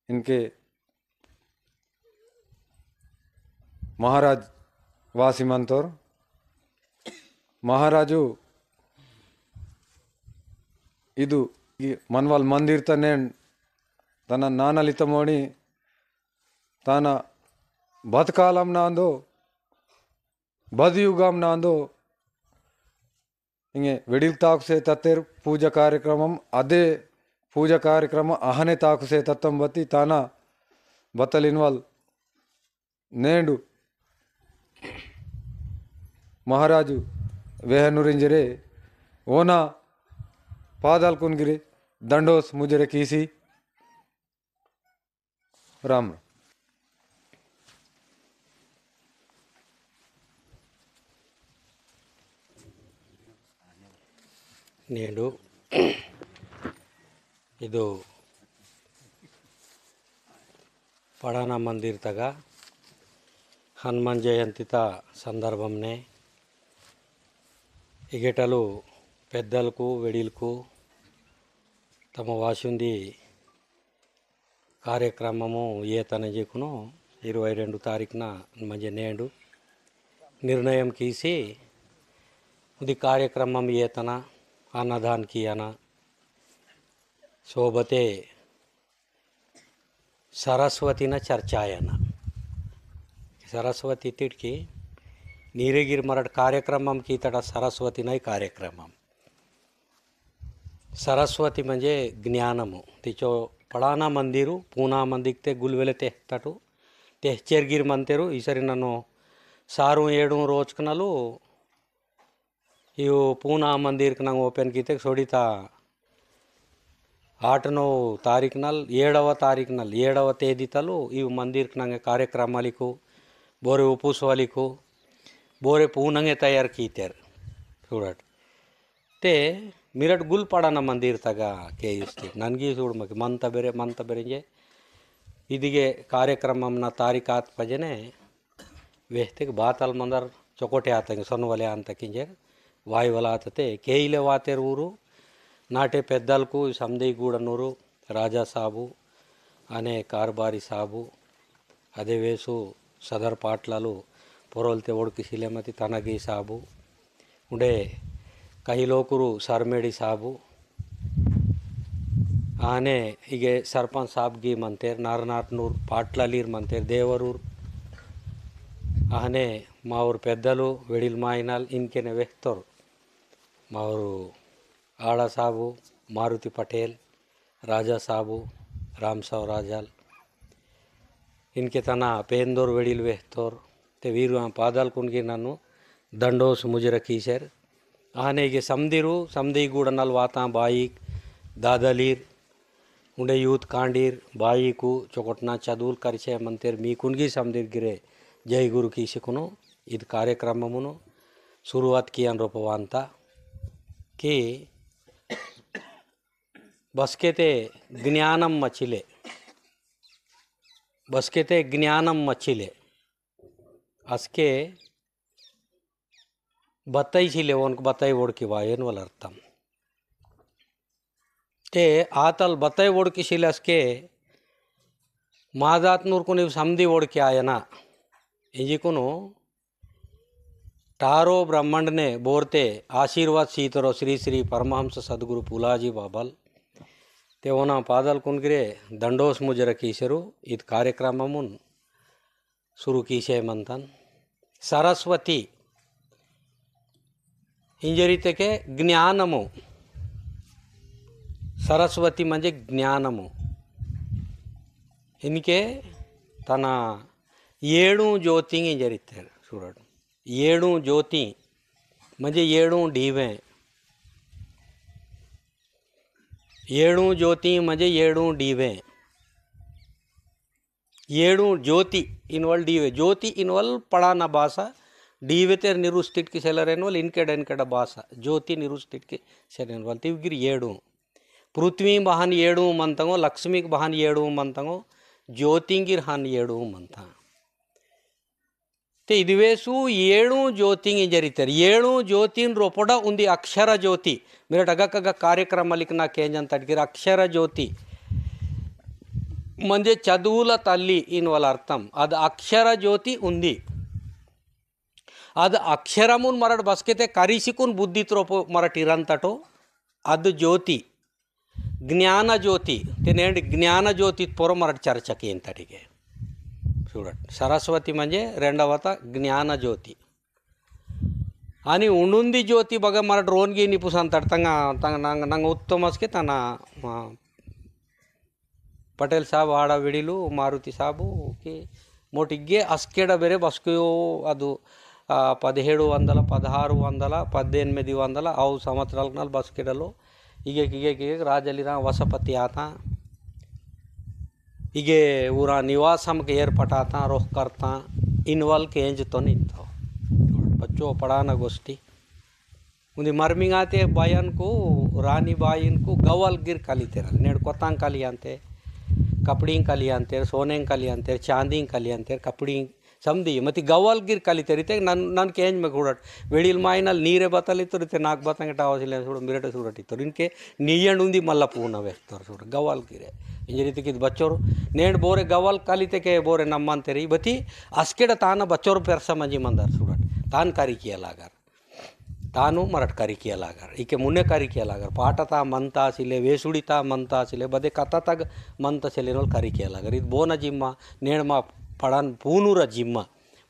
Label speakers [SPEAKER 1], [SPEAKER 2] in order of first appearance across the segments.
[SPEAKER 1] इनके महाराज वासीमंतोर महाराजु इदु मनवाल मंदिर तने तन नानलितमोणी ताना बतकालम नांदो बदयुगम नांदो इंगे वेडिल ताकु से तत्तेर पूजा कार्यक्रमम अदे पूजा कार्यक्रम आहने ताकु से तत्तम बत्ती ताना बतलिनवल नेंडु महाराजु वेहनुरिंजरे ओना पादाल कुनगिरे दंडोस मुजरे कीसी राम
[SPEAKER 2] నేడు ಇದು పడానా మందిర్ తగా హనుమాన్ జయంతిత సందర్భంనే ఇగేటలు పెద్దలకు వెడిలకు తమ వాసుంది కార్యక్రమము ఏతన చెక్కును 22 తారీఖున మధ్య నేడు నిర్ణయం కీసి ఇది కార్యక్రమం ఏతన अन्नदान किया ना सोबते सरस्वती न चर्चायना सरस्वती तिटकी नीरेगिर मराठ कार्यक्रम की तड़ा सरस्वती नाही कार्यक्रम सरस्वती म्हणजे ज्ञानमु तिचो पडाना मंदिरू पूना मंदिर ते गुलवेले ते तटू तेचेरगिर मंतेरू इसरी ननो सारू एडू रोचकनलू इव पूना मंदिर नंग ओपन कीते सोड़ीता 8-9 तारीख नल 7వ तारीख नल 7వ తేదీ तलू इव मंदिर नंगे कार्यक्रमालिको बोरे उपुसवालिको बोरे पूनंगे तैयार कीतेर चूडट ते मिरट गुलपाडाना मंदिर तगा के इस्ते ननगी चूड मगे मंत बेरे इदिगे कार्यक्रमम न तारीखात पजने वेहते बातल मंदर चोकोटे आतंगे सन्वले अंतकिंजे वायुवलाते केईले वातेर ऊरू नाटे पेद्दलकू समदेगूडनूरू राजा साबू अने कारबारी साबू अदे वेसु सदर पाटलालू पोरोलते ओडकी शिलेमती तनगी साबू उडे कई लोकुरू सरमेडी साबू आने इगे सरपंच साहब गी मंतेर नारनाथनूर पाटलालीर मंतेर देवरूर आने माऊर पेद्दलू वेडिल माइनाल इनके ने वेख्तोर माऊरू आड़ा साबू मारुति पटेल राजा साबू रामसाव राजाल इनके तना पेंदोर वेडिल वेख्तोर ते वीरू पादाल कुनगी नन्नु दंडोस मुजर कीशर आने के समदिरू समदीगूडनल वाता बाईक दादलीर उंडे यूथ कांडीर बाईकू चोकोटना चदूल करिचे मंतेर मी कुनगी समदिर गिरे जय गुरु कीशकुनु इद कार्यक्रममुनु शुरुआत कियान रोपवांता कि बसकेते ज्ञानम मचिले अस्के बताई छिले उनको बताई ओडकी वायन वलर्तम ते आतल बताई ओडकी छिले अस्के मादात नूर को समदी ओडकी आयना इंजिकुनु टारो ब्रह्मांड ने बोरते आशीर्वाद सीतरो श्री श्री परमहंस सद्गुरु पुलाजी बाबल ते ओना पादल कुनगिरे दंडोस मुजर कीशरू इत कार्यक्रममुन शुरू कीशे मंतन सरस्वती इंजरीते के ज्ञानमु सरस्वती म्हणजे ज्ञानमु इनके तना येडू ज्योतिंग इंजरीते చూడడు ఏడు జ్యోతి म्हणजे ఏడు डीवे ఏడు ज्योति म्हणजे ఏడు डीवे ఏడు ज्योति इनवल डीवे ज्योति इनवल पढ़ाना भाषा डीवे तेर निरुस्टिट की सेलरेनवल इनकेड भाषा ज्योति निरुस्टिट की सेलरेनवल तिवगिर ఏడు पृथ्वी बहान ఏడు मंतंगो लक्ष्मी बहान ఏడు मंतंगो ज्योतिंगिर हान ఏడు मंता ते इदिवेसु ಏಳು ज्योतिंग इंजरितर ಏಳು ज्योतिन रोपड उंदी अक्षर ज्योति मेरे अगक कार्यक्रम लिखना केंजन तटगिर अक्षर ज्योति म्हणजे చదువుల తల్లి ఇన్ వాళ్ళ అర్థం అది అక్షర జ్యోతి ఉంది ಅದು ಅಕ್ಷರಮುನ್ ಮರಡ್ ಬಸ್ಕೆತೆ ಕರಿಸಿಕುನ್ ಬುದ್ಧಿತ್ರೋಪು ಮರಟ್ ಇರಂತಟೋ ಅದು ಜ್ಯೋತಿ ಜ್ಞಾನ ಜ್ಯೋತಿ ತಿನೇಂಡ್ ಜ್ಞಾನ ಜ್ಯೋತಿ ಪೊರ ಮರಟ್ ಚರ್ಚಕೆ ಎಂತಟಿಗೆ చూడండి సరస్వతి म्हणजे రెండవత జ్ఞాన జ్యోతి आणि उणुंदी ज्योति बघा मला ड्रोनगी निपुस अंतर ನಂಗೆ ಉತ್ತಮಸ್ಕೆ ತನ್ನ ಪಟೇಲ್ ಸಾಬ್ ಆಡ ವಿಡಿಲು ಮಾರುತಿ ಸಾಬು కి మోటిగ్గే అస్కెడ బెరే బస్కయో ಅದು 1700 1600 1800 ಅವು ಸಂವత్సరాల బస్కెడలో ಹೀಗೆ ರಾಜಲಿರ ವಸಪತಿ ಆತ ಹೀಗೆ ಊರ ನಿವಾಸಕ್ಕೆ ಏರ್ಪಟಾತ रोह करता इन्वॉल्व के एंज तो नहीं था बच्चों पढ़ाना गोष्ठी उन्हें मर्मिंग आते बायन को रानी बायन को गवल गिर काली तेरा नेड़ कोतांग काली आंते कपड़ी काली आंते सोने काली आंते चांदी काली आंते कपड़ी समझी मत गवल गिर काली तेरीते नन केंज में घूड़ट वेड़िल माइनल नीरे बतली तो रिते नाक बतंगे टावसिले सुड़ मिरटे सुड़टी तो इनके नीयंड उंदी मल्ला पूर्ण वेक्तर सुड़ गवल गिरे इंज रीति की बच्चोर नेड़ बोरे गवल कालीते के बोरे नम्मंतेरी बती अस्केड तान बच्चोर पेरसा मंजी मंदर सुड़ट तान कारी किया लागर तानु मरट कारी किया लागर इके मुन्ने कारी किया लागर पाटता मंता सिले वेसुड़िता मंता सिले बदे कथा तक मंत सिलेनोल कारी किया लागर ಇದು ಬೋನ ಜಿಮ್ಮ ನೇಣಮ ಪಡನ್ ಪೂನೂರ ಜಿಮ್ಮ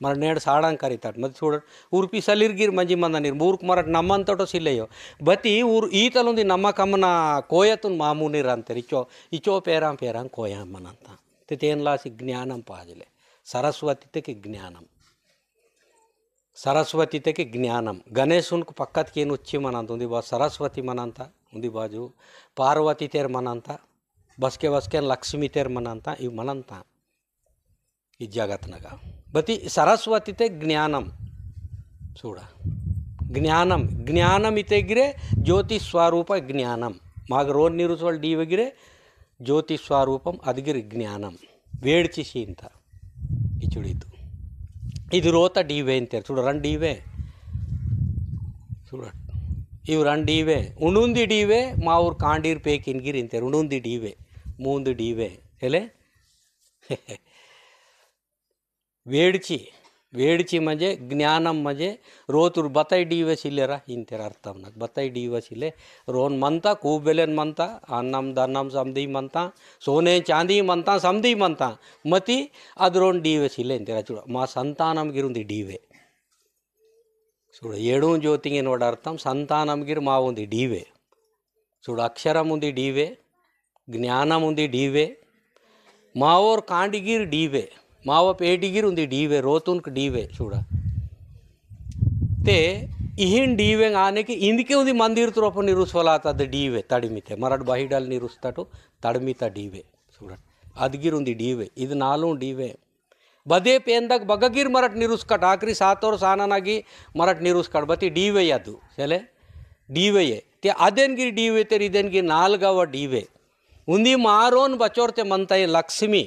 [SPEAKER 2] ಮರ ನೇಡ್ ಸಾಡಂಗ್ ಕರಿತಾಟ್ ಮತ್ತೆ చూడ ಊರ್ಪಿ ಸಲಿರ್ಗಿರ್ ಮಂಜಿ ಮಂದ ನೀರು ಮೂರ್ಕ್ ಮರಟ್ ನಮ್ಮಂತಟೋ ಸಿಲ್ಲೆಯೋ ಬತಿ ಊರು ಈತಲೊಂದಿ ನಮ್ಮ ಕಮ್ಮನ ಕೋಯತುನ್ ಮಾಮೂನಿರ ಅಂತಾರೆ ಇಚೋ ಪೇರಾಂ ಪೇರಾಂ ಕೋಯಮ್ಮನಂತ ತೇನ್ಲಾಸಿ ಜ್ಞಾನಂ ಪಾಜಲೆ ಸರಸ್ವತಿ ತಕ್ಕೆ ಜ್ಞಾನಂ सरस्वती ते के ज्ञानम गणेश उनको पक्कत के नुच्ची मनांता उन्दी बाजू सरस्वती मनांता उन्दी बाजू पार्वती तेर मनांता बसके लक्ष्मी तेर मनांता इव मनांता ಈ ಜಗತ್ನಾಗ ಬತಿ ಸರಸ್ವತಿ ते ಜ್ಞಾನಂ చూడ ಜ್ಞಾನಂ ಜ್ಞಾನಂ ಇತೆಗಿರೆ ಜ್ಯೋತಿ ಸ್ವರೂಪ ಜ್ಞಾನಂ ಮಾಗ ರೋನ್ ನಿರುಸವಲ್ ಡೀವಗಿರೆ ಜ್ಯೋತಿ ಸ್ವರೂಪಂ ಅದಿಗಿರೆ ಜ್ಞಾನಂ ವೇಡ್ಚಿಸಿ ಅಂತ ಇಚುಡಿತು ಇದು ರೋತ ಡೀವೆ ಅಂತಾರೆ చూడ ರನ್ ಡೀವೆ చూಡ ಇವು ರನ್ ಡೀವೆ ಉಣುಂದಿ ಡೀವೆ ಮಾವ್ರ ಕಾಂಡೀರ್ ಪೇಕಿನ್ಗಿರ್ ಅಂತಾರೆ ಉಣುಂದಿ ಡೀವೆ ಮೂಂದು ಡೀವೆ ಎಲೆ वेडची म्हणजे ज्ञानम म्हणजे रोतुर बताई डीवे सिलेरा इंतेरा अर्थम नक बताई डीवे सिले रोन मनता खूबेलेन मनता अन्नम दन्नम समधी मनता सोने चांदी मनता समधी मनता मती ಅದು रोन डीवे सिले इंतेरा चूಡ మా సంతానం గిరుంది డీవే చూడ ఏడు జ్యోతిಗೆ ನೋಡ అర్థం సంతానం గిర్ మా ఉంది డీవే చూడ అక్షరం ఉంది డీవే జ్ఞానం ఉంది డీవే మావోర్ కాండిగిర్ డీవే माव पेटिगिर उंदी डीवे रोतुनक डीवे चूड़ा ते इहिन डीवे आने की इंदके उंदी मंदिर तोप निरुसवलाता डीवे तड़मिते मरड बाहिडल निरुस्ताटो तड़मिता डीवे चूड़ा अदगिर उंदी डीवे इद नालू डीवे बदे पेंदक बगगिर मरट निरुस्कट आखरी सातोर साननागी मरट निरुस्कट बती डीवे यदु चले डीवे ते अदेनगिर डीवे तेर इदेनगिर नालगव डीवे उंदी मारोन बचोरते मनता लक्ष्मी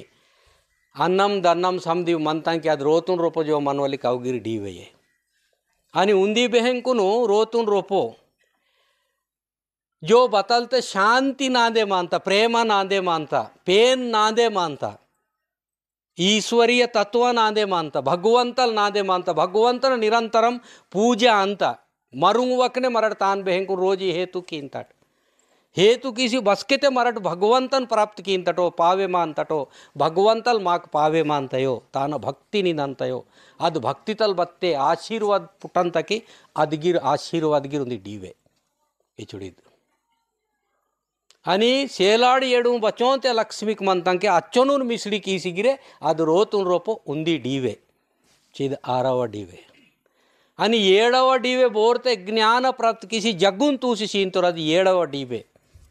[SPEAKER 2] अन्नम दन्नम समधी मनता की ಅದು ರೋತುನ್ ರೋಪೋ ಜೋ ಮನವಲಿ ಕವಗಿರಿ ಡೀವೆಯೇ आणि उंदी बेहंकुनु रोतुन रोपो जो बतलते शांति नांदे मानता प्रेम नांदे मानता पेन नांदे मानता ईश्वरीय तत्व नांदे मानता भगवंतल नांदे मानता भगवंतन निरंतरम पूजा अंत मरुंगवकने मरड तान बेहंकु रोजी हेतु कींतट हेतु किसी बसकेते मरट भगवंतन प्राप्त कींतटो पावे मानतटो भगवंतल माक पावे मानतयो तान भक्ति निनंतयो अद भक्तितल बत्ते आशीर्वाद पुटंतकी अदगिर आशीर्वादगिर उंदी डीवे इचुडिद आणि ಸೇಲಾಡಿ ಎಡು ಬಚೋಂತೆ ಲಕ್ಷ್ಮಿಕ್ ಮಂತಂಕೆ ಅಚ್ಚೋನೂನ್ ಮಿಸ್ಡಿ ಕೀಸಿಗಿರೆ ಅದು ರೋತುನ್ ರೋಪೋ ಉಂದಿ ಡೀವೆ ಚಿದ ಆರವ ಡೀವೆ आणि ಏಳವ ಡೀವೆ ಬೋರ್ತೆ ಜ್ಞಾನ ಪ್ರಾಪ್ತ ಕಿಸಿ ಜಗ್ಗುನ್ ತೂಸಿ ಸೀಂತೋರ ಅದು ಏಳವ ಡೀವೆ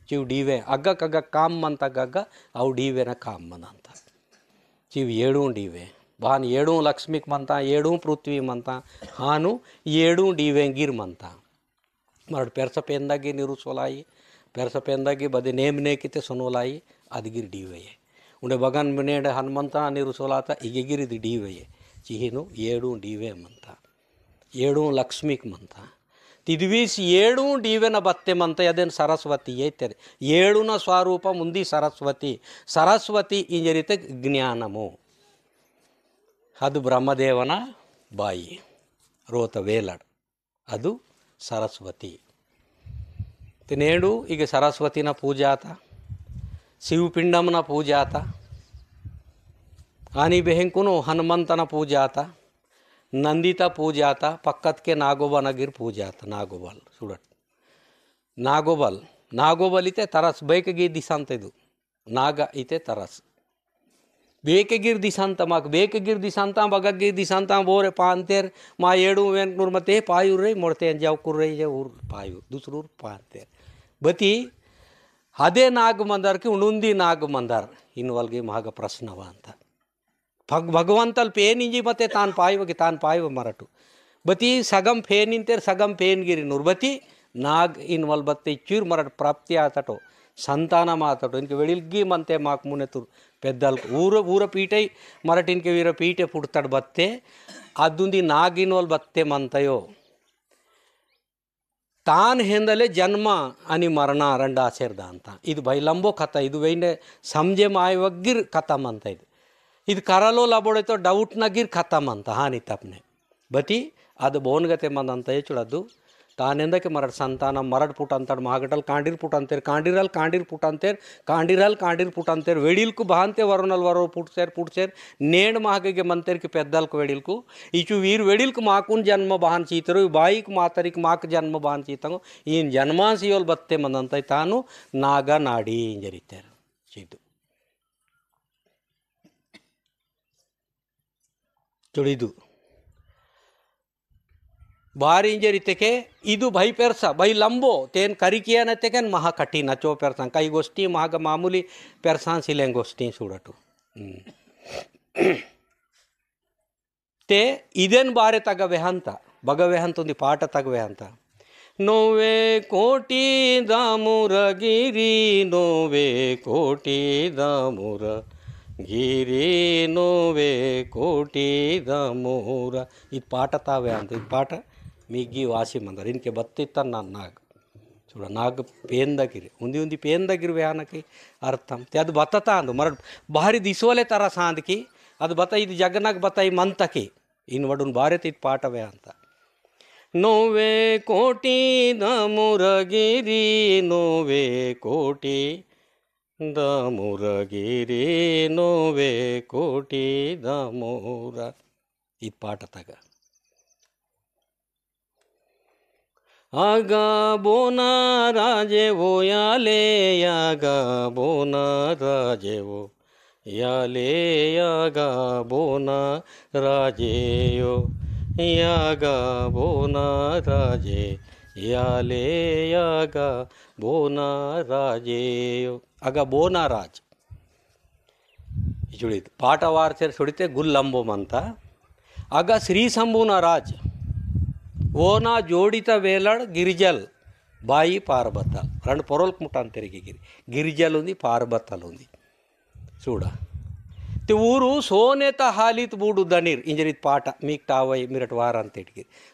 [SPEAKER 2] चिव डीवे अग्ग कग्ग काम मनता गग्ग अव डीवेन काम मनंता चिव ಏಳು डीवे बान ಏಳು लक्ष्मीक मनता ಏಳು पृथ्वी मनता हानु ಏಳು डीवेंगिर मनता मरड पेरसपेंदागी निरुसोलाई पेरसपेंदागी बदे नेमने किते सोनोलाई अदगिर डीवे उंडे बगन मनेड हनुमंता निरुसोलाता इगेगिर दी डीवे चिहिनु ಏಳು डीवे मनता ಏಳು लक्ष्मीक मनता ತಿದ್ವೀಸ್ ಏಳು ಡೀವೆನ ಬತ್ತೆಮಂತ ಅದೇನು ಸರಸ್ವತಿ ಐತೆ ಏಳುನ ಸ್ವರೂಪ ಮುಂದಿ ಸರಸ್ವತಿ ಸರಸ್ವತಿ ಇಂಜರಿತೆ ಜ್ಞಾನಮು ಅದು ಬ್ರಹ್ಮದೇವನ ಬಾಯಿ ರೋತ ವೇಲಡ್ ಅದು ಸರಸ್ವತಿ ತಿನೇಡು ಈಗ ಸರಸ್ವತಿನ ಪೂಜಾತ ಶಿವಪಿಂಡಮನ ಪೂಜಾತ ಆನಿ ಬೆಹೆಂಕುನು ಹನುಮಂತನ ಪೂಜಾತ ನಂದಿತ पूजात पक्कत के नागोबा नगीर पूजात नागोबल सुडट नागोबल इते तरस बेकगीर दिशांत ಇದು ನಾಗ इते तरस बेकगीर दिशांत माक बेकगीर दिशांत बगगीर दिशांत बोरे पांतेर मा येडू वेंकनूर मते पायूर रे मोडते जाव कुर रे ऊर पायू दुसरूर पांतेर बती अदे नाग मंदार की उणुंदी नाग मंदार इनवल्गे माग प्रश्नवा ಅಂತ भगवंतल पेन इंजी मते तान पायव मरटू बती सगम फेन इंतेर सगम फेन गिरी नुर्बती नाग इनवल बत्ते चूर मरट प्राप्ति आतटो संतान मातटो इनके वेडिल्गी मंते माक मुनेतुर पेद्दल ऊर पीटे मरट इनके वीर पीटे पुड़तड़ बत्ते अदुंदी नाग इनवल बत्ते मंतयो तान हेंदले जन्म अनि मरण रंड आसेर्द अंत इदु बैलंबो कथा इदु वेइने समझे मायवग्गिर कथा मंत इदु ಇದು ಕರಲೋ ಲಬೋಡೈತೋ ಡೌಟ್ನಾಗಿರ್ ಖತಮ್ ಅಂತ ಹಾನಿ ತಪ್ಪನೆ ಬತಿ ಅದು ಬೋನ್ಗತೆ ಮಂದ ಅಂತ ಹೆಚ್ಚುಳದ್ದು ತಾನೆಂದಕ್ಕೆ ಮರಡ್ ಸಂತಾನ ಮರಡ್ ಪುಟ ಅಂತಾಡ್ ಮಹಾಗಟಲ್ ಕಾಂಡಿರ್ ಪುಟ ಅಂತೇರ್ ಕಾಂಡಿರ್ ಪುಟ ಅಂತೇರ್ ಕಾಂಡಿರ್ ಪುಟ ಅಂತೇರ್ వెడిల్కు బాంతే వరుణల్ వరో పుట్సేర్ నేణ్ మహాగಗೆ మంతేర్కి పెద్దల్కు వెడిల్కు ఇచు వీరు వెడిల్కు మాకున్ జన్మ బాహన్ చీతరు బాయికి మాతరికి మాకు జన్మ బాహన్ చీతంగు ఈ జన్మాసియోల్ బತ್ತೆ ಮಂದಂತ ತಾನು ನಾಗ ನಾಡಿ ಇಂಜರಿತಾರೆ ಚೀತು चुड़ीदु बारी इंजरितेके इदु भई पेरसा भई लंबो तेन करिकिया नतेकेन महा कठिन अचो पेरसा कई गोष्ठी महाग मामूली पेरसा सिलें गोष्ठी सूडटू ते इदेन बारे तग वेहंत बग वेहंत उंदी पाठ तग वेहंत नोवे कोटी दामुर गिरी नोवे कोटी दामुर ಗಿರಿ ನೋವೆ ಕೋಟಿ ದಮೂರ ಇದು ಪಾಠ ತಾವೇ ಅಂತ ಇದು ಪಾಠ ಮಿಗ್ಗಿ ವಾಸಿ ಮಂದರ್ ಇನ್ಕೆ ಬತ್ತಿತ್ತ ನಾನು ನಾಗ చూడ నాగ్ పేందగిరి ఉంది పేందగిరి వ్యానకి అర్థం ते ಅದು ಬತ್ತತ ಅಂದು ಮರ ಭಾರಿ ದಿಸೋಲೆ ತರ ಸಾಂದಕಿ ಅದು ಬತ್ತ ಇದು ಜಗನಾಗ ಬತ್ತ ಈ ಮಂತಕಿ ಇನ್ ವಡುನ್ ಭಾರತ ಇದು ಪಾಠವೇ ಅಂತ ನೋವೆ ಕೋಟಿ ದಮುರಗಿರಿ ನೋವೆ ಕೋಟಿ ದಮುರಗಿರಿ ನೋವೆ ಕೋಟಿ ದಮುರ ಇದು ಪಾಠ ತಗ ಆಗ ಬೋನ ರಾಜೆವೋ ಯಾಲೆ ಯಾಗ ಬೋನ ರಾಜೆವೋ ಯಾಲೆ ಯಾಗ ಬೋನ ರಾಜೆಯೋ ಯಾಗ ಬೋನ ರಾಜೆ ಯಾಲೆ ಯಾಗ ಬೋನ ರಾಜೆಯೋ ಆಗ ಬೋನ ರಾಜ್ जुड़ित पाठ वार से सुड़ते गुल्लंबोम अंत आग श्री शंभुन राज ओना जोड़ित वेलड़ गिरिजल बाई पार्बतल రెండు పొరలకు ముట్టంతరికి గిరిజల్ ఉంది పార్బతల్ ఉంది చూడ ते ऊरू सोनेत हालित बूडू दनीर इंजरित पाठ मीक टावई मिरट वार अंत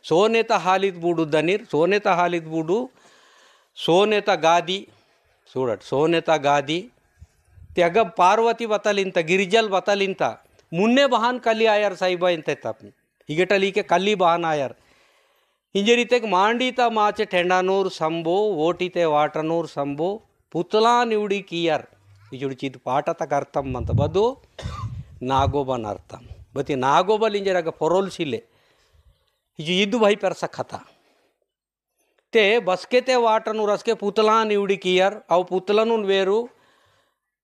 [SPEAKER 2] सोनेत हालित बूडू दनीर सोनेत हालित बूडू सोनेत गादी చూడట్ सोनेत गादी त्याग पार्वती बतलिंत गिरिजल बतलिंत मुन्ने बहान कली आयर साहिबा इंत तप हिगटली के कली बहान आयर इंजरीते मांडीत माचे ठेंडानूर संबो ओटीते वाटनूर संबो पुतला निवड़ी कियर इजुड़चिद पाठ तक अर्थम मंत बदु नागोबन अर्थम बती नागोबल इंजरग पोरोलसिले इजु इद्दु भाई पेरस कथा ते बसकेते वाटनूर असके पुतला निवड़ी कियर अव पुतलनुन वेरू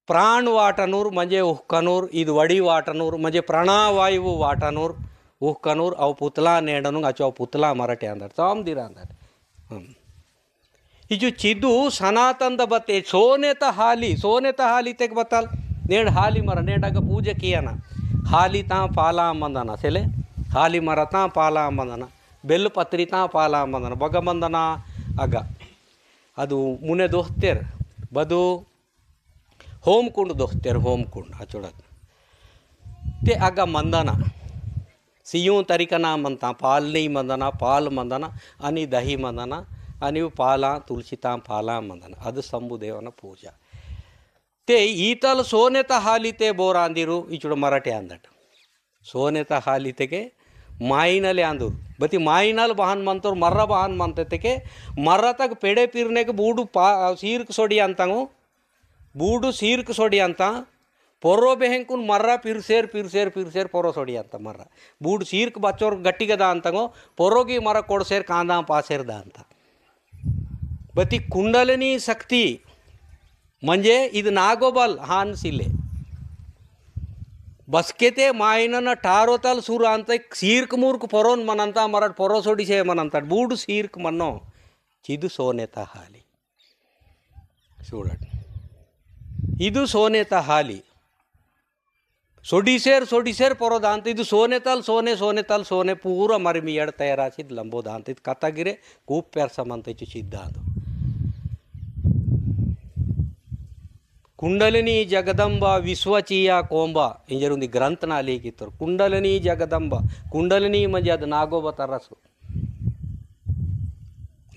[SPEAKER 2] प्राण वाटनूर म्हणजे उहकनूर इद वडी वाटनूर म्हणजे प्राणावायु वाटनूर उहकनूर अव पुतला नेडनु अचो पुतला मराठी अंदर ताम दिरा अंदर इजु चिदु सनातन द बते सोनेत हाली तेक बतल नेड हाली मर नेडग पूजे कियना हाली ता पाला मंदना सेले हाली मर ता पाला मंदना बेल पत्री ता पाला मंदना बगमंदನ अग ಅದು ಮುನೆ ದೋಸ್ತೆರ್ ಬದು होम कुंड दोस्तेर होम कुंड आचोड़त ते आगा मंदना सियूं तरीका मंता पाल नहीं मंदना पाल मंदना अनि दही मंदना अनि पाला तुलसीता पाला मंदना ಅದು ಸಂಭುದೇವನ ಪೂಜಾ ते ಈತಲ್ ಸೋನೆತ ಹಾಲಿತೆ ಬೋರಾಂದಿರು ಇಚುಡು ಮರಾಠಿ ಅಂದಟ ಸೋನೆತ ಹಾಲಿತೆಗೆ ಮಾಯಿನಲ್ಲಿ ಅಂದರು ಬತಿ ಮಾಯಿನಲ್ಲಿ ಬಹನ್ ಮಂತವ್ರು ಮರ್ರ ಬಹನ್ ಮಂತತೆಗೆ ಮರ್ರ ತಗ ಪೆಡೆ ಪಿರ್ನೆಗೆ ಬೂಡು ಸೀರ್ಕ್ ಸೊಡಿ ಅಂತಂಗು ಬೂಡು ಸೀರ್ಕ್ ಸೊಡಿ ಅಂತ ಪೊರೋ ಬೆಹೆಂಕುನ್ ಮರ್ರ ಪಿರ್ಸೇರ್ ಪೊರೋ ಸೊಡಿ ಅಂತ ಮರ್ರ ಬೂಡು ಸೀರ್ಕ್ ಬಚ್ಚೋರ್ ಗಟ್ಟಿಗದ ಅಂತಂಗೋ ಪೊರೋಗಿ ಮರ ಕೊಡ್ಸೇರ್ ಕಾಂದ ಪಾಸೇರ್ದ ಅಂತ बती कुंडलिनी शक्ती म्हणजे ಇದು ನಾಗೋಬಲ್ ಹಾನ್ಸಿಲೆ बसकेते मायनन ठारोतल सुर ಅಂತ सीर्क मूर्ख परोन मनंत मराठ परो सोडीसे मनंत बूड सीर्क मनो चिदु सोनेत हाली చూడండి ಇದು ಸೋನೆತ ಹಾಲಿ सोडीसेर परो दांत ಇದು सोनेतल सोने पूरा मरमी एड तयारासिद लंबो दांत ಇದು ಕತ್ತಗಿರೆ ಕೂಪ್ ಪೆರ್ಸಮಂತ ಇಚ್ಚು ಸಿದ್ಧಾಂತ कुंडलिनी जगदंबा विश्वचीया कोंबा इंजरुंदी ग्रंथना लेखितोर कुंडलिनी जगदंबा कुंडलिनी म्हणजे ಅದು ನಾಗೋಬ ತರಸು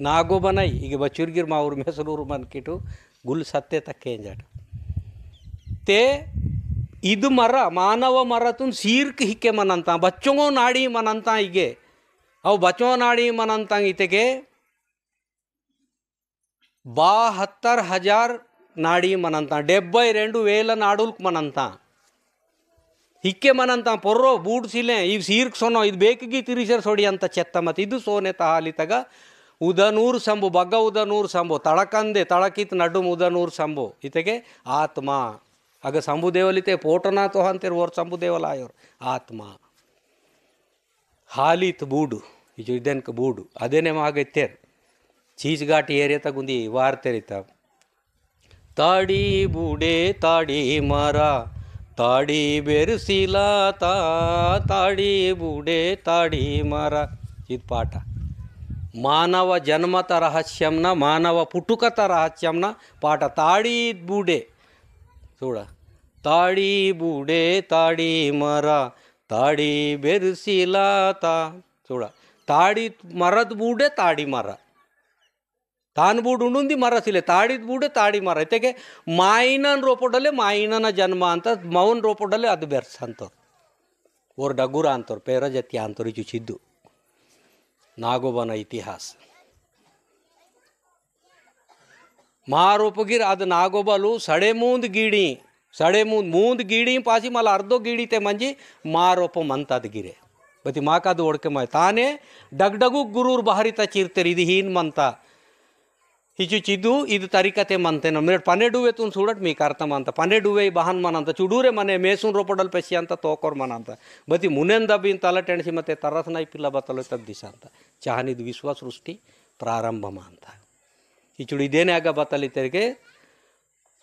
[SPEAKER 2] ನಾಗೋಬನೈ ಈಗ ಬಚುರ್ಗಿರ್ ಮಾವ್ರ ಮೆಸಲೂರು ಮನ್ಕಿಟು ಗುಲ್ ಸತ್ತೆ ತಕ್ಕೆ ಎಂಜಾಟ ते ಇದು ಮರ ಮಾನವ ಮರತುನ್ ಸೀರ್ಕ್ ಹಿಕ್ಕೆ ಮನಂತ ಬಚ್ಚೊಂಗೋ ನಾಡಿ ಮನಂತ ಹೀಗೆ ಅವು ಬಚ್ಚೋ ನಾಡಿ ಮನಂತ ಇತೆಗೆ 72,000 ನಾಡಿ ಮನಂತ 72,000 ನಾಡುಲ್ಕ್ ಮನಂತ ಹಿಕ್ಕೆ ಮನಂತ ಪೊರ್ರೋ ಬೂಡ್ಸಿಲೆ ಇವು ಸೀರ್ಕ್ ಸೊನೋ ಇದು ಬೇಕಿಗೆ ತಿರಿಸರ್ ಸೊಡಿ ಅಂತ ಚೆತ್ತ ಮತ್ತು ಇದು ಸೋನೆ ಹಾಲಿತಗ ಉದನೂರು ಸಂಭು ಬಗ್ಗ ಉದನೂರು ಸಂಭು ತಳಕಂದೆ ತಳಕಿತ್ ನಡು ಉದನೂರು ಸಂಭು ಇತೆಗೆ ಆತ್ಮ ಆಗ ಸಂಭುದೇವಲಿತೆ ಪೋಟನಾಥೋ ಅಂತೀರ್ ಓರ್ ಸಂಭುದೇವಲ ಆಯೋರು ಆತ್ಮ ಹಾಲಿತ್ ಬೂಡು ಇದು ಇದೆನ್ಕ ಬೂಡು ಅದೇನೇ ಮಾಗೈತೇರ್ ಚೀಸ್ಘಾಟಿ ಏರಿಯಾ ತಗುಂದಿ ವಾರ್ತೆರಿತ ताड़ी बूढ़े ताड़ी मारा ताड़ी बेरसिला ताड़ी बूढ़े ताड़ी मारा ಇದು ಪಾಠ ಮಾನವ ಜನ್ಮತ ರಹಸ್ಯಂನ ಮಾನವ ಪುಟುಕತ ರಹಸ್ಯಂನ ಪಾಠ ತಾಡಿ ಬೂಡೆ చూడ ತಾಡಿ ಬೂಡೆ ತಾಡಿ ಮರ ತಾಡಿ ಬೆರಸಿಲಾ చూడ ತಾಡಿ ಮರದ ಬೂಡೆ ತಾಡಿ ಮರ ತಾನ್ ಬೂಡು ಉಂಡುಂದಿ ಮರ ಸಿಲೆ ತಾಡಿದ ಬೂಡೆ ತಾಡಿ ಮರ ಇತೆಗೆ ಮಾಯಿನನ ರೂಪಡಲ್ಲೇ ಮಾಯಿನನ ಜನ್ಮ ಅಂತ ಮೌನ್ ರೂಪಡಲ್ಲೇ ಅದು ಬೆರ್ಸ್ ಅಂತವ್ರು ಓರ್ ಡಗುರ ಅಂತವ್ರು ಪೇರಜತ್ಯ ಅಂತವ್ರು ಇಚು ಚಿದ್ದು ನಾಗೋಬನ ಇತಿಹಾಸ महारूपगिर ಅದು ನಾಗೋಬಲು ಸಡೆ ಮೂಂದ್ ಗೀಡಿ ಪಾಸಿ ಮಲ ಅರ್ಧೋ ಗೀಡಿತೆ ಮಂಜಿ ಮಾರೋಪ ಮಂತದ ಗಿರೆ ಬತಿ ಮಾಕಾದು ಓಡ್ಕೆ ಮಾಯ ತಾನೇ ಡಗ್ಡಗು ಗುರೂರ್ ಬಹರಿತ ಚೀರ್ತೆರಿ ಇದು ಹೀನ್ ಮಂತ हिचु चिदू ಇದು ತರಿಕತೆ ಮಂತೆ ನಮ್ಮೆಡ್ ಪನ್ನೆಡುವೆ ತುನ್ ಸುಡಟ್ ಮೀ ಕರ್ತ ಮಂತ ಪನ್ನೆಡುವೆ ಬಹನ್ ಮನಂತ ಚುಡೂರೆ ಮನೆ ಮೇಸುನ್ ರೋಪಡಲ್ ಪೆಸಿ ಅಂತ ತೋಕೋರ್ ಮನಂತ ಬತಿ ಮುನೆಂದ ಬಿನ್ ತಲ ಟೆಣಸಿ ಮತ್ತೆ ತರಸನೈ ಪಿಲ್ಲ ಬತ್ತಲು ತದ್ ದಿಸ ಅಂತ ಚಾಹನಿದ್ ವಿಶ್ವ ಸೃಷ್ಟಿ ಪ್ರಾರಂಭ ಅಂತ ಹಿಚುಡು ಇದೇನೆ ಆಗ ಬತ್ತಲಿತೆಗೆ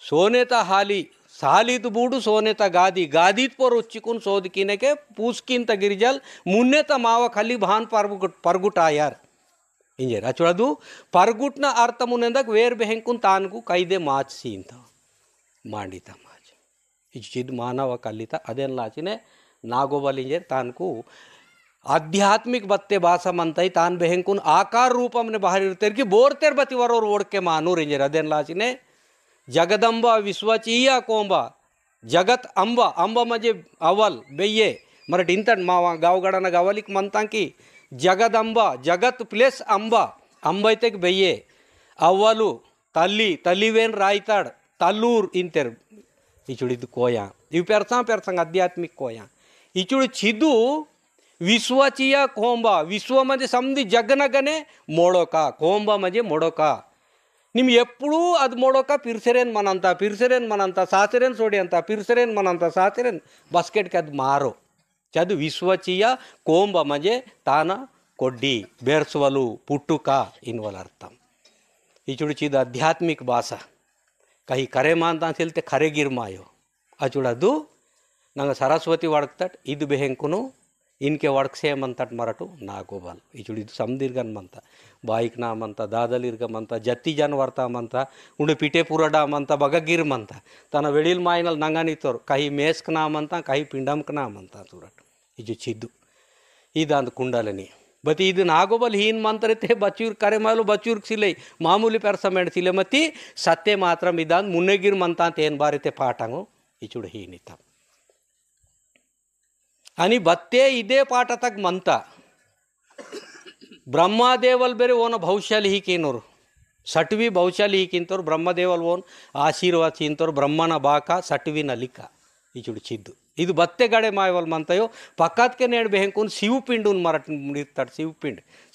[SPEAKER 2] ಸೋನೆತ ಹಾಲಿ ಸಾಲಿದ್ ಬೂಡು ಸೋನೆತ ಗಾದಿತ್ ಪೋರ್ ಉಚ್ಚಿಕುನ್ ಸೋದಕಿನೆಗೆ ಪೂಸ್ಕಿಂತ ಗಿರಿಜಲ್ ಮುನ್ನೆತ ಮಾವ ಖಲಿ ಭಾನ್ ಪರ್ಗುಟ್ ಆಯಾರ್ ಇಂಜರ್ ಅಚುಳದು ಪರ್ಗುಟ್ನ ಅರ್ಥ ಮುನೆಂದಾಗ ವೇರ್ ಬೆಹೆಂಕುನ್ ತಾನ್ಗೂ ಕೈದೆ ಮಾಚ್ಸಿ ಅಂತ ಮಾಡಿತ ಮಾಚ್ ಇಚ್ಚಿದ್ ಮಾನವ ಕಲಿತ ಅದೇನ್ ಲಾಚಿನೆ ನಾಗೋಬಲ್ ಇಂಜರ್ ತಾನ್ಕು आध्यात्मिक बत्ते भाषा मनताई तान बेहंकुन आकार रूप हमने बाहर इरतेर की बोरतेर बतिवर और ओढ़ के मानूर इंजर अदेन लाचिने जगदंबा विश्वचीया कोंबा जगत अंबा अंबा म्हणजे अवल बेये मराठी इंतन मावा गावगडाना गावलिक म्हणता की जगदंबा जगत प्लेस अंबा अंबैतेक बेये अव्वलु तल्ली तल्लीवेन रायताड तल्लूर इंतेर इचुडिद कोया इव पेरसंग आध्यात्मिक कोया इचुड चिदू विश्वचिया कोंबा विश्व म्हणजे समधी जगनगने मोडोका कोंबा म्हणजे मोडोका निम्म एप्पुडू अद मोडोका पिरसेरेन मनंता सासरेन सोडी अंत पिरसेरेन मनंता सासरेन बास्केट के अद मारो चद विश्वचिया कोंबा म्हणजे ताना कोड्डी बेर्सवलु पुट्टुका इनवल अर्थम इचुडचिद आध्यात्मिक भाषा काही खरे मानता असेल ते खरे गिरमायो अचुडदु ನಂಗೆ ಸರಸ್ವತಿ ಒಡಕ್ತಟ್ ಇದು ಬೆಹೆಂಕುನು ಇನ್ಕೆ ಒಡಕ್ಸೇಮಂತಟ್ ಮರಟು ನಾಗೋಬಲ್ ಇಚುಡಿದು ಸಮದೀರ್ಗನ್ಮಂತ ಬಾಯಿಕ್ ನಾಮಂತ ದಾದಲಿರ್ಗಮಂತ ಜತ್ತಿ ಜನ ವರ್ತಾಮಂತ ಉಂಡು ಪಿಟೆ ಪುರಡಾಮಂತ ಬಗಗಿರ್ಮಂತ ತನ್ನ ವೆಳಿಲ್ ಮಾಯಿನಲ್ಲಿ ನಂಗನಿತ್ತೋರು ಕಹಿ ಮೇಸ್ಕ್ ನಾಮಂತ ಕಹಿ ಪಿಂಡಮ್ಕ್ ನಾಮಂತ ಚೂರಟ್ ಇಜು ಚಿದ್ದು इदांद कुंडलिनी बती ಇದು ನಾಗೋಬಲ್ ಹೀನ್ ಮಂತ್ರತೆ ಬಚ್ಚೂರ್ ಕರೆ ಮಾಲು ಬಚ್ಚೂರ್ ಸಿಲೈ ಮಾಮೂಲಿ ಪೆರ್ಸಮೆಂಟ್ ಸಿಲೆ ಮತ್ತಿ ಸತ್ಯ ಮಾತ್ರ ಇದಾಂದ್ ಮುನ್ನೆಗಿರ್ ಮಂತ ಅಂತ ಏನು ಬಾರಿತೆ ಪಾಠಂಗು ಇಚುಡು ಹೀನಿತ आणि बत्ते इदे पाठ तक म्हणता ब्रह्मादेवल बेरे ओन भविष्याली ही किनोರು सटवी भविष्याली ही किंतोर ब्रह्मदेवल ओन आशीर्वाद चिंतोर ब्रह्मನ ಬಾಕ ಸಟವಿನ ಲಿಕ್ಕ ಇಚುಡು ಚಿದ್ದು ಇದು ಬತ್ತೆ ಗಡೆ ಮಾಯವಲ್ ಮಂತಯೋ ಪಕ್ಕದಕ್ಕೆ ನೇಡ್ ಬೆಹೆಂಕುನ್ ಶಿವಪಿಂಡುನ್ ಮರಾಠ ಇರ್ತಾಡ್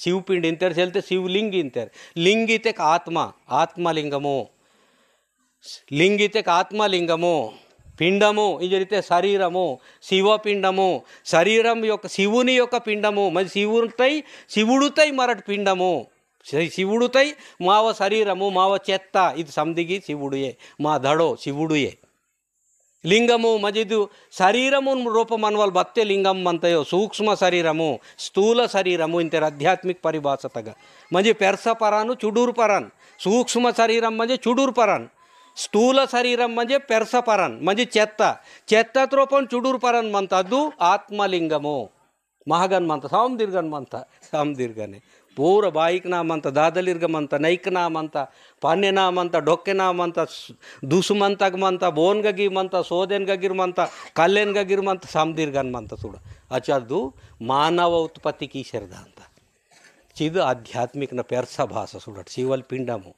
[SPEAKER 2] ಶಿವಪಿಂಡ್ ಇಂತೇರ್ ಹೇಳ್ತೆ ಶಿವಲಿಂಗ ಇಂತೇರ್ ಲಿಂಗಿತೆಕ್ ಆತ್ಮಲಿಂಗಮೋ ಲಿಂಗಿತೆಕ್ ಆತ್ಮಲಿಂಗಮೋ పిండము ఈ జరిగితే శరీరము శివపిండము శరీరం యొక్క శివుని యొక్క పిండము మరి శివుడుతై మరటి పిండము శివుడుతై మావ శరీరము మావ చెత్త ఇది సందిగి శివుడుయే మా దడో శివుడుయే లింగము మజిదు శరీరము రూపం అనవల్ బత్తే లింగం అంతయో సూక్ష్మ శరీరము స్థూల శరీరము ఇంత ఆధ్యాత్మిక పరిభాషతగా మంచి పెర్స పరాను చుడూరు పరాన్ సూక్ష్మ శరీరం మంచి చుడూరు పరాన్ ಸ್ಥೂಲ ಶರೀರಂ म्हणजे ಪೆರ್ಸಪರನ್ म्हणजे ಚೆತ್ತ ರೂಪಂ ಚುಡೂರು ಪರನ್ ಮಂತ ಅದು ಆತ್ಮಲಿಂಗಮು ಮಹಗನ್ ಮಂತ ಸಾಮದೀರ್ಘನ್ ಮಂತ ಸಾಮದೀರ್ಘನೆ ಪೂರ ಬಾಯಿಕ್ನಾಮ್ ಅಂತ ದಾದಲಿರ್ಗಮ್ ಅಂತ ನೈಕ್ನಾಮ್ ಅಂತ ಪಾನ್ಯನಾಮ್ ಅಂತ ಡೊಕ್ಕೆನಾಮ್ ಅಂತ ದುಸುಮಂತಗ್ ಮಂತ ಬೋನ್ಗಗಿಮ್ ಅಂತ ಸೋದೆನ್ಗಗಿರ್ಮ್ ಅಂತ ಕಲ್ಲೆನ್ಗಗಿರ್ಮ್ ಅಂತ ಸಾಮದೀರ್ಘನ್ ಮಂತ ಸುಡ ಅಚ್ಚದು ಮಾನವ ಉತ್ಪತ್ತಿ ಕೀಶರ್ದ ಅಂತ ಚಿದು ಆಧ್ಯಾತ್ಮಿಕನ ಪೆರ್ಸ ಭಾಷ ಸುಡಟ್ ಶಿವಲ್ ಪಿಂಡಮು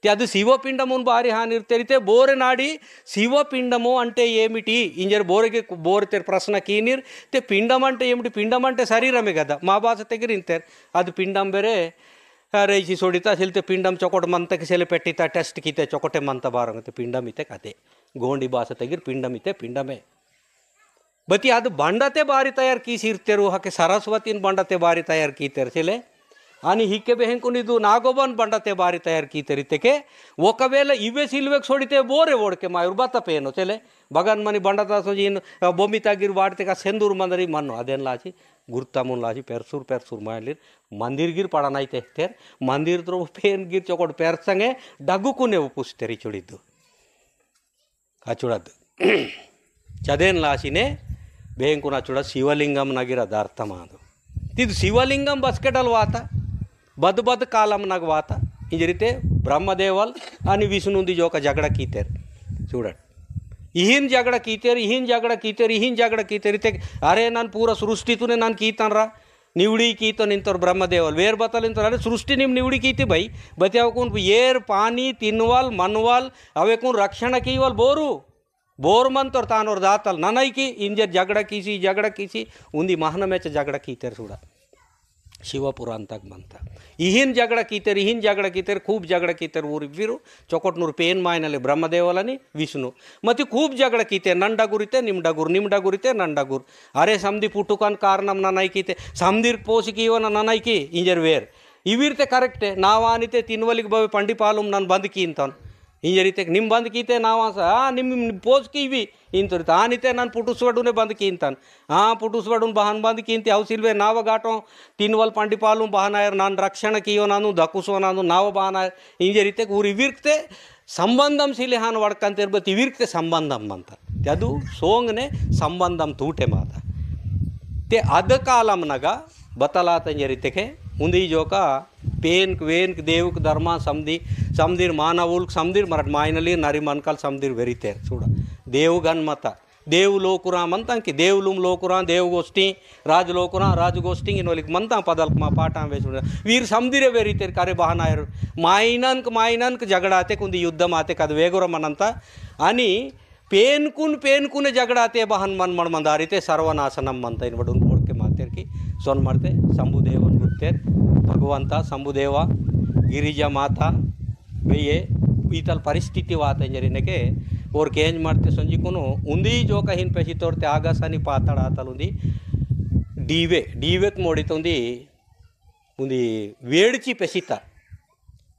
[SPEAKER 2] అది శివపిండము భారీ హాని తెరితే బోరె నాడి శివపిండము అంటే ఏమిటి ఇంజర్ బోరెకి బోరెతే ప్రశ్న కీనిర్ తే పిండం అంటే ఏమిటి పిండం అంటే శరీరమే కదా మా భాష దగ్గర ఇంతేర్ అది పిండం ಬೇರೆ ರೇಜಿ ಸೋಡಿತಾ ಸಿಲ್ತೆ ಪಿಂಡಂ ಚೊಕೊಟ ಮಂತಕ್ಕೆ ಸೆಲೆ ಪೆಟ್ಟಿತ ಟೆಸ್ಟ್ ಕಿತೆ ಚೊಕೊಟೆ ಮಂತ ಬಾರಂಗತೆ ಪಿಂಡಂ ಇತೆ ಕತೆ ಗೋಂಡಿ ಭಾಷೆ ತೆಗಿರ್ ಪಿಂಡಂ ಇತೆ ಪಿಂಡಮೇ ಬತಿ ಅದು ಬಂಡತೆ ಬಾರಿ ತಯಾರು ಕೀಸಿರ್ತೆರು ಹಾಗೆ ಸರಸ್ವತಿನ ಬಂಡತೆ ಬಾರಿ ತಯಾರು ಕೀತೆರ್ ಸೆಲೆ आणि हिके बेहंकुनिದು ನಾಗೋಬನ್ ಬಂಡತೆ ಬಾರಿ ತಯಾರು ಕೀತೆರಿತೆಕೆ ఒకవేళ ఇవే సిల్వేక్ సోడితే బోరే ఓడಕೆ మాయర్ బతపేనో చెలే బగన్ మని బండతా సోజిన్ బొమ్మి తాగిర్ వాడితే కా సెందూర్ మందరి మన్ను అదేన్ లాచి గుర్తమున్ లాచి పెర్సూర్ మాయలిర్ మందిర్ గిర్ పడనైతే తెర్ మందిర్ త్రో పేన్ గిర్ చొకొడ పెర్సంగే డగ్గుకునే ಉಪುಸ್ತರಿ ಚುಡಿದ್ದು ಅಚುಡದ್ದು ಚದೇನ್ ಲಾಚಿನೇ ಬೇಂಕುನ ಚುಡ ಶಿವಲಿಂಗಂ ನಗಿರದ ಅರ್ಥ ಮಾದು ಇದು ಶಿವಲಿಂಗಂ ಬಸ್ಕೆಟಲ್ ವಾತ बद कालम नग वाता इंज रीते ब्रह्मदेवल आणि विष्णुंदी जो का झगड़ा कीतेर चूड़ इहिन झगड़ा कीतेर इते अरे ನಾನು पूरा सृष्टितूने ನಾನು ಕೀತನ್ರ निवडी कीतो निंतर ब्रह्मदेवल वेर बतल निंतर अरे सृष्टि निम निवडी कीती भाई बत्याव कौन ಏರ್ पानी तिनवाल मनवाल अवे कौन रक्षण कीवल बोर मंतर तानोर दातल ननैकी इंजर झगड़ा कीसी उंदी महन मैच झगड़ा कीतेर सुड़ा ಶಿವಪುರಾಣ ತಗ ಮಂತ ಇಹಿನ್ ಜಗಳ ಕೀತೆರ್ खूब ಜಗಳ ಕೀತೆರ್ ಊರಿವ್ವಿರು ಚೊಕೊಟ್ನೂರು ಪೇನ್ ಮಾಯನಲ್ಲಿ ಬ್ರಹ್ಮದೇವಲನಿ ವಿಷ್ಣು ಮತ್ತು खूब ಜಗಳ ಕೀತೆ ನನ್ನ ಡಗುರಿತೆ ನಿಮ್ಮ ಡಗುರಿತೆ ನನ್ನ ಡಗುರ್ ಅರೆ ಸಮದಿ ಪುಟ್ಟುಕನ್ ಕಾರಣಂ ನನೈಕೀತೆ ಸಮದಿರ್ ಪೋಸಿಕಿ ಇವನ ನನೈಕಿ ಇಂಜರ್ ವೇರ್ ಇವಿರ್ತೆ ಕರೆಕ್ಟೆ ನಾವಾನಿತೆ ತಿನ್ವಲಿಗೆ ಬವೆ ಪಂಡಿ ಪಾಲುಮ್ ನಾನು ಬಂದ್ಕಿ ಅಂತಾನ ಇಂಜರಿತೆ ನಿಮ್ಮ ಬಂದ್ಕೀತೆ ನಾವಾಸ ನಿಮ್ಮ ಪೋಸ್ಕಿ ಇವಿ ಇಂತರಿತ ಆನಿತೆ ನಾನು ಪುಟುಸ್ವಡುನೆ ಬಂದ್ಕಿ ಅಂತಾನೆ ಪುಟುಸ್ವಡುನ್ ಬಹನ್ ಬಂದ್ಕಿ ಇಂತಿ ಅವು ಸಿಲ್ವೆ ನಾವ ಗಾಟೋ ತಿನ್ವಲ್ ಪಂಡಿ ಪಾಲು ಬಹನಾಯರ್ ನಾನು ರಕ್ಷಣ ಕಿಯೋ ನಾನು ದಕುಸೋ ನಾನು ನಾವ ಬಹನಾಯರ್ ಇಂಜರಿತೆ ಊರು ಇವಿರ್ತೆ ಸಂಬಂಧಂ ಸಿಲಿ ಹಾನು ಒಡ್ಕಂತಿರ್ಬೇಕು ಇವಿರ್ತೆ ಸಂಬಂಧಂ ಅಂತ ಅದು ಸೋಂಗ್ನೆ ಸಂಬಂಧಂ ತೂಟೆ ಮಾತ ते अद कालम नगा बतलात जरिते उंदी जोका पेन वेन देवक धर्म समदीर मानवुल समदीर मराठ मायनली नरी मनकल समदीर वेरीते चूड़ देवगन मत देव लोकुरा मंतंकी देवलुम लोकुरा देवगोष्ठी राजगोष्ठी इनोलिक मंता पदल मा पाठ वेचुड़ वीर समदीरे वेरीते करे बहनायर मायनक झगड़ाते कुंदी युद्ध माते कद वेगुर मनंत आणि पेनकुन झगड़ाते बहन मन मंदारिते सर्वनाशनम मंत इनबडून बोड़के मातेर की सोन मरते शंभुदेवन गुर्तेर भगवंत शंभुदेव गिरिजा माता बेये ಈತಲ್ ಪರಿಸ್ಥಿತಿ ವಾತ ಎಂಜರಿನಕ್ಕೆ ಓರ್ ಕೇಂಜ್ ಮಾಡ್ತೆ ಸಂಜಿಕುನು ಉಂದಿ ಜೋಕ ಹಿನ್ ಪೆಸಿ ತೋರ್ತೆ ಆಗಸನಿ ಪಾತಾಡ ಆತಲ್ ಉಂದಿ ಡೀವೆಕ್ ಮೋಡಿತ ಉಂದಿ ವೇಡ್ಚಿ ಪೆಸಿತ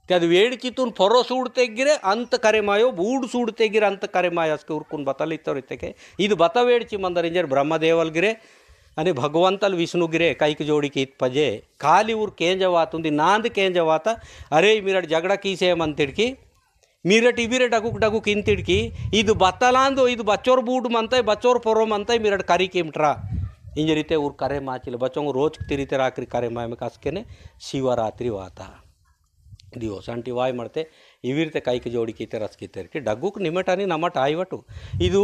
[SPEAKER 2] ಅದು ವೇಡ್ಚಿತುನ್ ಫೊರೋ ಸೂಡ್ತೆಗಿರೆ ಅಂತ ಕರೆ ಮಾಯೋ ಬೂಡ್ ಸೂಡ್ತೆಗಿರೆ ಅಂತ ಕರೆ ಮಾಯ ಅಸ್ಕೆ ಉರ್ಕುನ್ ಬತಲಿತ್ತವ್ರಿತ್ತಕ್ಕೆ ಇದು ಬತ ವೇಡ್ಚಿ ಮಂದರ್ ಇಂಜರ್ ಬ್ರಹ್ಮದೇವಲ್ಗಿರೆ आणि भगवंतल विष्णुगिरे कैक जोड़ी की पजे खाली ऊर केंजवात उंदी नांद केंजवात अरे मीरट झगड़ा कीसे मंतिड़की मीरट इबिरे डगुक इंतिड़की ಇದು ಬತ್ತಲಾಂದು ಇದು ಬಚ್ಚೋರ್ ಬೂಡ್ ಮಂತೈ ಬಚ್ಚೋರ್ ಪೊರೋ ಮಂತೈ मीरट ಕರಿ ಕಿಮ್ಟ್ರಾ इंज रीते उर करे माचिले बच्चों को रोज तिरीते रात्रि करे माय में कसके शिवरात्रि वाता दिवस अंटी वाय मरते इवीरते कई के जोड़ी कीते रस कीते कि डग्गू निमटानी नमट आईवटु ಇದು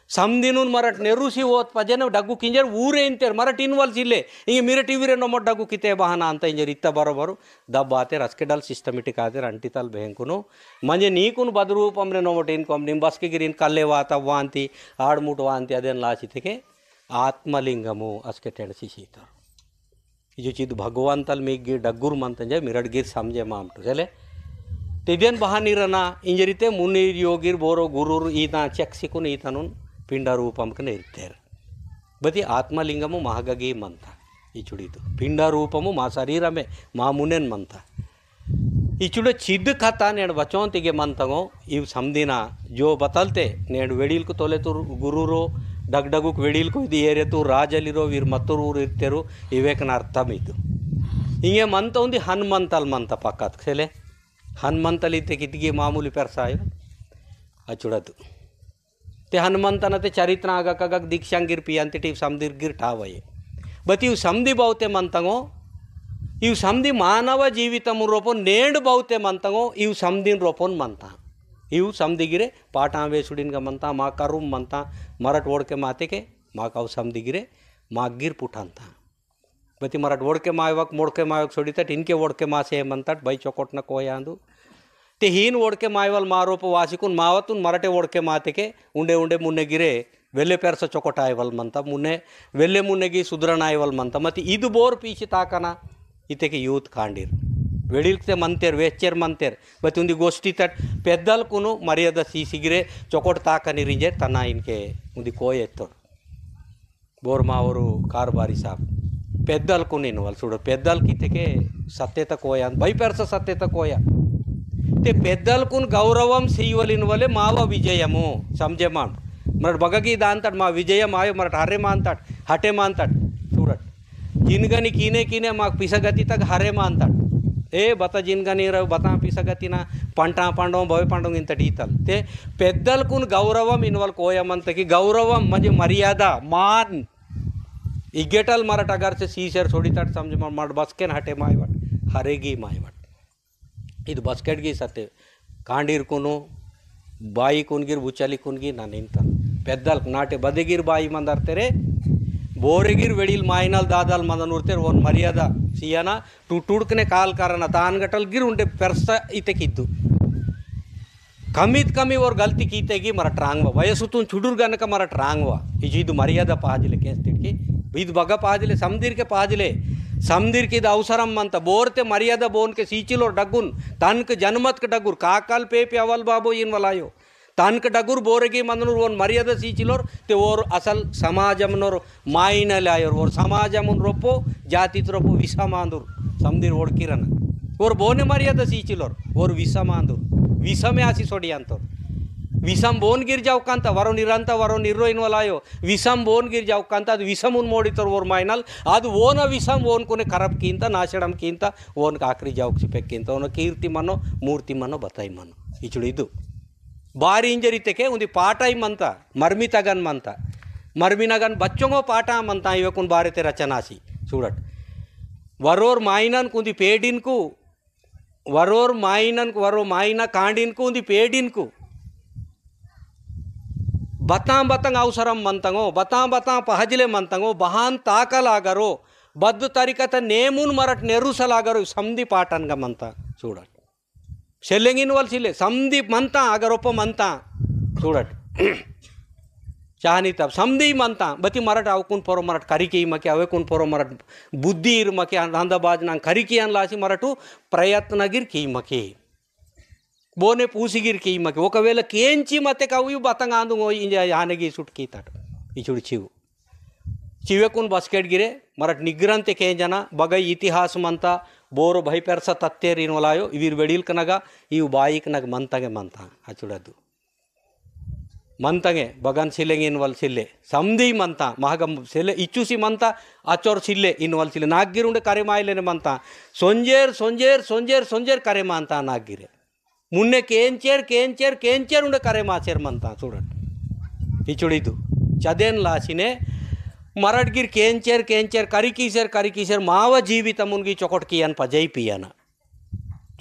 [SPEAKER 2] ಸಂದಿನು ಮರಟ್ ನೆರುಸಿ ಓತ್ ಪಜನೆ ಡಗ್ಗು ಕಿಂಜರ್ ಊರೇ ಇಂತೇರ್ ಮರಟ್ ಇನ್ವಾಲ್ಸ್ ಇಲ್ಲೇ ಹಿಂಗೆ ಮಿರಟ್ ಇವಿರೆ ನಮ್ಮಟ್ ಡಗ್ಗು ಕಿತೆ ಬಹನ ಅಂತ ಇಂಜರ್ ಇತ್ತ ಬರೋಬರು ದಬ್ಬ ಆತೆ ರಸ್ಕೆ ಡಲ್ ಸಿಸ್ಟಮೆಟಿಕ್ ಆತೆ ಅಂಟಿತಲ್ ಬೇಂಕುನು ಮಂಜೆ ನೀಕುನು ಬದರೂಪಮ್ರೆ ನಮ್ಮಟ್ ಇನ್ಕೊಮ್ ನಿಮ್ಮ ಬಸ್ಕೆ ಗಿರಿನ್ ಕಲ್ಲೆ వాత ವಾಂತಿ ಆಡ್ಮುಟ್ ವಾಂತಿ ಅದೇನು ಲಾಚಿತೆಗೆ ಆತ್ಮಲಿಂಗಮು ಅಸ್ಕೆ ಟೆಣಸಿ ಸೀತಾರು जो चीज भगवान तल मी गिर डग्गुर मंतंजे मिरड गिर समझे मामटू चले तिदेन बहानिरना इंजरिते मुनि योगिर बोरो गुरुर ईता चक्सिकुन ईतनुन पिंड रूपम कने इर्तेर बति आत्मलिंगमु महगगी मंत इचुडितु पिंड रूपमु मा शरीरमे मा मुनेन मंत इचुड चिद कथा नेड वचोंतिगे मंतगो इव समदिना जो बतलते नेड वेडिल को तोले तुर गुरुरो डगडगुक वेडिल को ಇದು ಏರೆತು ರಾಜಲಿರೋ ವೀರ್ ಮತ್ತೂರು ಊರು ಇರ್ತೆರು ಇವೇಕನ ಅರ್ಥಂ ಇದು ಹಿಂಗೆ ಮಂತ ಒಂದು ಹನುಮಂತಲ್ ಮಂತ ಪಕ್ಕತ್ ಸೆಲೆ ಹನುಮಂತಲ್ ಇತ್ತೆ ಕಿತಿಗೆ ಮಾಮೂಲಿ ಪೆರ್ಸಾಯ ಅಚುಡದು ते हनुमंतनते चरित्र आगक दीक्षांगिर पियांति टीव समदिर गिर ठावये बति इव समदि बावते मंतंगो इव समदि मानव जीवितमु रोपो नेड बावते मंतंगो इव समदिन रोपोन मंता इव समदिगिरे पाटावेसुडिन मंता मा करुम मंता मराठ ओडके मातेके मा काव समदिगिरे मागिर पुठांता बति मराठ ओडके मायवक मोडके मायवक सोडितट इनके ओडके मासे मंतट बई चोकोटन कोयांदु ते हीन ओडके मायवल मारोप वासिकुन मावतुन मराठे ओडके मातेके उंडे उंडे मुन्ने गिरे वेल्ले पेरस चोकोटायवल मंता मुन्ने वेल्ले मुन्नेगी सुधरणायवल मंता मति इदु बोर पीछे ताकना इतेके यूथ कांडीर वेडिल्ते मंतेर वेच्चेर मंतेर बति उंदी गोष्ठी तट पेद्दल कुनु मर्यादा सीसिगिरे चोकोट ताकनी रिंजे तना इनके उंदी कोय एत्तोर बोर मावरु कारबारी साहब पेद्दल कुन इनवल सुडो पेद्दल कितेके सत्यता कोया बई पेरस सत्यता कोया ते पेद्दल कुन गौरवम सीवलिन वले माव विजयमु समझे मां मरट बगगी दांतट मा विजयम आयो मरट हरे मानतट हटे मानतट चूडट जिनगनी कीने कीने मा पिसगति तक हरे मानतट ए बता जिनगनी रव बता पिसगतिना पंटा पांडव भवे पांडव इंतट ईतल ते पेद्दल कुन गौरवम इनवल कोयमंतकी गौरवम म्हणजे मर्यादा मान इगेटल मरट अगर से सीसर छोड़ी तट समझ मरट बसकेन हटे मायवट हरेगी मायवट ಇದು ಬಸ್ಕೆಟ್ಗಿ ಸತ್ತೆ ಕಾಂಡೀರ್ ಕುನು ಬಾಯಿ ಕುನ್ಗಿರ್ ಬುಚ್ಚಲಿ ಕುನ್ಗಿ ನಾನು ಇಂತ ಪೆದ್ದಲ್ ನಾಟೆ ಬದಗಿರ್ ಬಾಯಿ ಮಂದರ್ತೆರೆ ಬೋರೆಗಿರ್ ವೆಡಿಲ್ ಮಾಯಿನಲ್ ದಾದಲ್ ಮಂದನೂರ್ತೆರ್ ಒಂದು ಮರ್ಯಾದ ಸಿಯನ ಟುಟುಡ್ಕನೆ ಕಾಲ್ ಕಾರಣ ತಾನ್ಗಟಲ್ ಗಿರ್ ಉಂಡೆ ಪೆರ್ಸ ಇತೆಕಿದ್ದು ಕಮಿತ್ ಕಮಿ और गलती कीतेगी मरट रांगवा वयसुतून छुडुर गनक मरट रांगवा ಇದು ಮರ್ಯಾದ ಪಾಜಿಲೆ ಕೇಸ್ ತಿಡ್ಕಿ ಇದು ಬಗ ಪಾಜಿಲೆ ಸಮದಿರ್ಕೆ ಪಾಜಿಲೆ समदिर की अवसरम मंत बोरते मर्यादा बोन के सीचिलोर डगुन तनक जनमत के डगुर काकाल पेपी अवल बाबो इन वलायो तनक डगुर बोरेगी मंदनुर ओन मर्यादा सीचिलोर ते ओर असल समाजमनोर मायन लायोर ओर समाजमन रोपो जाति रोपो विषमांदुर समदिर ओडकिरन ओर बोने मर्यादा सीचिलोर ओर विषमांदुर विषमे आसी सोडी अंतोर विषम बोन गिर जाओ कांत वरो निरंत वरो निर्रो इन वलायो विषम बोन गिर जाओ कांत ಅದು ವಿಷಮುನ್ ಮೋಡಿತರ್ ಓರ್ ಮೈನಲ್ ಅದು ಓನ ವಿಷಮ್ ಓನ್ ಕೊನೆ ಖರಬ್ ಕಿಂತ ನಾಶಡಂ ಕಿಂತ ಓನ್ ಕಾಕ್ರಿ ಜಾওক ಸಿಪೆಕ್ಕಿಂತ ಓನ ಕೀರ್ತಿ ಮನೋ ಮೂರ್ತಿ ಮನೋ ಬತೈ ಮನೋ ಇಚುಡಿದು ಬಾರಿ ಇಂಜರಿತೆಕೆ ಉಂದಿ ಪಾಟೈ ಮಂತ ಮರ್ಮಿ ತಗನ್ ಮಂತ ಮರ್ಮಿನಗನ್ ಬಚ್ಚೊಂಗೋ ಪಾಟ ಮಂತ ಇವಕುನ್ ಬಾರಿತೆ ರಚನಾಸಿ చూడట్ వరోర్ మాయినన్ కుంది పేడిన్కు వరోర్ మాయినన్ వరో మాయిన కాండిన్కు ఉంది పేడిన్కు बतां बतां अवसरम मंतंगो बतां बतां पहजले मंतंगो बहान ताकलागरो बद्ध तरीकत नेमुन मरट नेरुसलागरो समदि पाटनगा मंता చూడట్ సెల్లెంగిన్ వల్సిలే समदि मंता अगर ओप मंता చూడట్ चाहनी तब समदि मंता बति मरट अवकुन पोरो मरट करिके मके अवेकुन पोरो मरट बुद्धि इर मके अंधबाज ना करिके अन लासी मरटु प्रयत्नगिर की मके बोने पूसिगिर की मके ఒకవేళ కేంచి మతే కవు బతంగాందు ఇంజ యానగి సుట్కి తట ఇచుడు చివు చివెకున్ బస్కెట్ గిరే మరట్ నిగ్రంతే కేంజన బగై ఇతిహాಸ ಮಂತ ಬೋರು ಭೈ ಪೆರ್ಸ ತತ್ತೇರ್ ಇನ್ವಲಾಯೋ ಇವಿರ್ ವೆಡಿಲ್ ಕನಗ ಇವು ಬಾಯಿಕ್ ನಗ ಮಂತಗೆ ಮಂತ ಅಚುಡದು ಮಂತಗೆ ಬಗನ್ ಸಿಲೆಂಗ್ ಇನ್ವಲ್ ಸಿಲ್ಲೆ ಸಮದಿ ಮಂತ ಮಹಗಂ ಸಿಲೆ ಇಚ್ಚುಸಿ ಮಂತ ಅಚೋರ್ ಸಿಲ್ಲೆ ಇನ್ವಲ್ ಸಿಲ್ಲೆ ನಾಗಿರುಂಡೆ ಕರೆ ಮಾಯಿಲೆನೆ ಮಂತ ಸೊಂಜೇರ್ ಸೊಂಜೇರ್ ಸೊಂಜೇರ್ ಸೊಂಜೇರ್ ಕರೆ ಮಾಂತ ನಾಗಿರೆ मुन्ने केंचेर केंचेर केंचेर उंडे करे माचेर मंता చూడండి ఇచుడిదు చదేన్ లాసినే मराठगीर केंचेर केंचेर करिकीसर माव जीवित मुनगी चोकोट कियन पजई पियना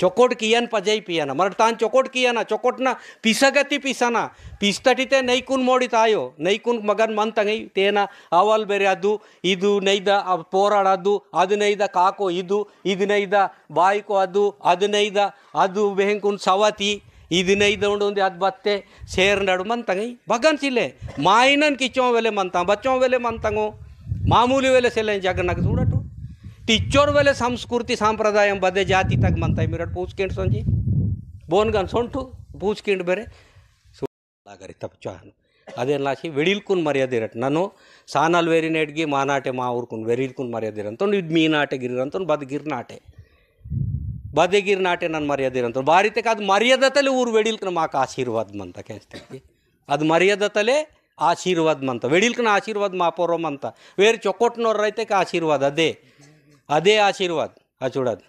[SPEAKER 2] चोकोट कियन पजई पियना मरट तान चोकोट कियना चोकोटना पिसगति पिसना पिस्तटिते नैकुन मोडित आयो नैकुन मगन मंतंगई तेना अवल बेरे अदु इदु नैद पोराडदु अदु नैद काको इदु नैद बाइको अदु नैद अदु बेहंकुन सवती ಇದು ನೈದ ಉಂಡು ಅದು ಬತ್ತೆ ಸೇರ್ ನಡು ಮಂತಂಗ ಭಗನ್ ಸಿಲೆ ಮಾಯಿನನ್ ಕಿಚ್ಚೋ ವೆಲೆ ಮಂತ ಬಚ್ಚೋ ವೆಲೆ ಮಂತಂಗೋ ಮಾಮೂಲಿ ವೆಲೆ ಸೆಲೆ ಜಗನ್ನಗ చూడటు ಟಿಚ್ಚೋರ್ ವೆಲೆ ಸಂಸ್ಕೃತಿ ಸಾಂಪ್ರದಾಯ ಬದೆ ಜಾತಿ ತಗ ಮಂತ ಮಿರಟ್ ಪೂಚ್ಕೆಂಡ್ ಸಂಜಿ ಬೋನ್ಗನ್ ಸೊಂಟು ಪೂಚ್ಕೆಂಡ್ ಬೇರೆ ಆಗರಿ ತಪ್ಚಾನು ಅದೇನಾಸಿ ವೆಡಿಲ್ಕುನ್ ಮರ್ಯಾದಿರಟ್ ನಾನು ಸಾನಲ್ ವೇರಿನೇಟ್ಗಿ ಮಾನಾಟೆ ಮಾ ಊರ್ಕುನ್ ವೆರಿಲ್ಕುನ್ ಮರ್ಯಾದಿರಂತ ಇದು ಮೀನಾಟೆ ಗಿರಿರಂತ ಬದ್ಗಿರ್ನಾಟೆ ಬದಗಿರ್ ನಾಟೆ ನಾನು ಮರ್ಯಾದಿರಂತ ಬಾರಿತಕ್ಕೆ ಅದು ಮರ್ಯಾದತಲೆ ಊರು ವೆಡಿಲ್ಕನ ಮಾಕ ಆಶೀರ್ವಾದ ಮಂತ ಕೆನ್ಸ್ತೀವಿ ಅದು ಮರ್ಯಾದತಲೆ ಆಶೀರ್ವಾದ ಮಂತ ವೆಡಿಲ್ಕನ ಆಶೀರ್ವಾದ ಮಾಪೋರಮ್ ಅಂತ ಬೇರೆ ಚೊಕ್ಕೊಟ್ನವ್ರ ರೈತಕ್ಕೆ ಆಶೀರ್ವಾದ ಅದೇ ಆಶೀರ್ವಾದ ಅಚೂಡದು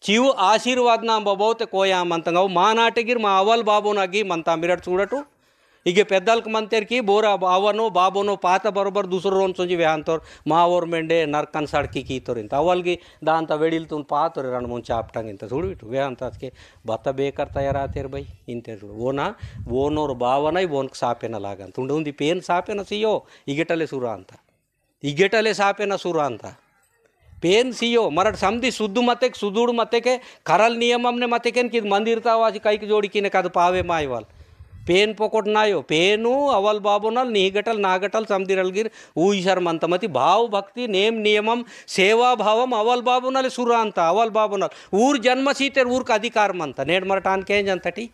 [SPEAKER 2] ಚಿವು ಆಶೀರ್ವಾದ ನಾ ಬಹುತೆ ಕೋಯಾಮ್ ಅಂತ ಅವು ಮಾನಾಟಗಿರ್ ಮಾ ಅವಲ್ ಬಾಬೋನಾಗಿ ಮಂತ ಮಿರಟ್ చూడటు ಈಗ ಪೆದ್ದಲ್ಕ ಮಂತೇರ್ಕಿ ಬೋರ ಅವನು ಬಾಬೋನು ಪಾತ ಬರೋಬರ್ ದುಸರು ಒಂದು ಸಂಜೆ ವ್ಯಾಂತವ್ರು ಮಾವೋರ್ ಮೆಂಡೆ ನರ್ಕನ್ ಸಡ್ಕಿ ಕೀತವ್ರು ಇಂತ ಅವಲ್ಗಿ ದಾಂತ ವೆಡಿಲ್ತು ಪಾತವ್ರಿ रण ಮುಂಚೆ ಆಪ್ಟಂಗೆ ಇಂತ ಸುಡ್ಬಿಟ್ಟು ವೇ ಅಂತ ಅದಕ್ಕೆ ಬತ್ತ ಬೇಕರ್ ತಯಾರಾತೇರ್ ಬೈ ಇಂತೆ ಸುಡು ಓನೋರು ಭಾವನ ಓನ್ಗೆ ಸಾಪೇನ ಲಾಗಂತ ಉಂಡು ಒಂದು ಪೇನ್ ಸಾಪೇನ ಸಿಯೋ ಇಗೆಟಲೆ ಸುರ ಅಂತ ಇಗೆಟಲೆ ಸಾಪೇನ ಸುರ ಅಂತ पेन सीओ मराठ समझी सुद्ध मते सुदूड़ मते के करल नियमने मते के मंदिरता कई जोड़ी की का पावे मायवाल पेन पोकोट नायो पेनु अवल बाबुनल नीगटल नागटल समदिरलगिर ऊईशर मंतमति भाव भक्ति नेम नियमम सेवा भावम अवल बाबुनल सुरांत अवल बाबुनल ऊर जन्म सीतेर ऊर का अधिकार मंत नेड मरटान केंज अंतटी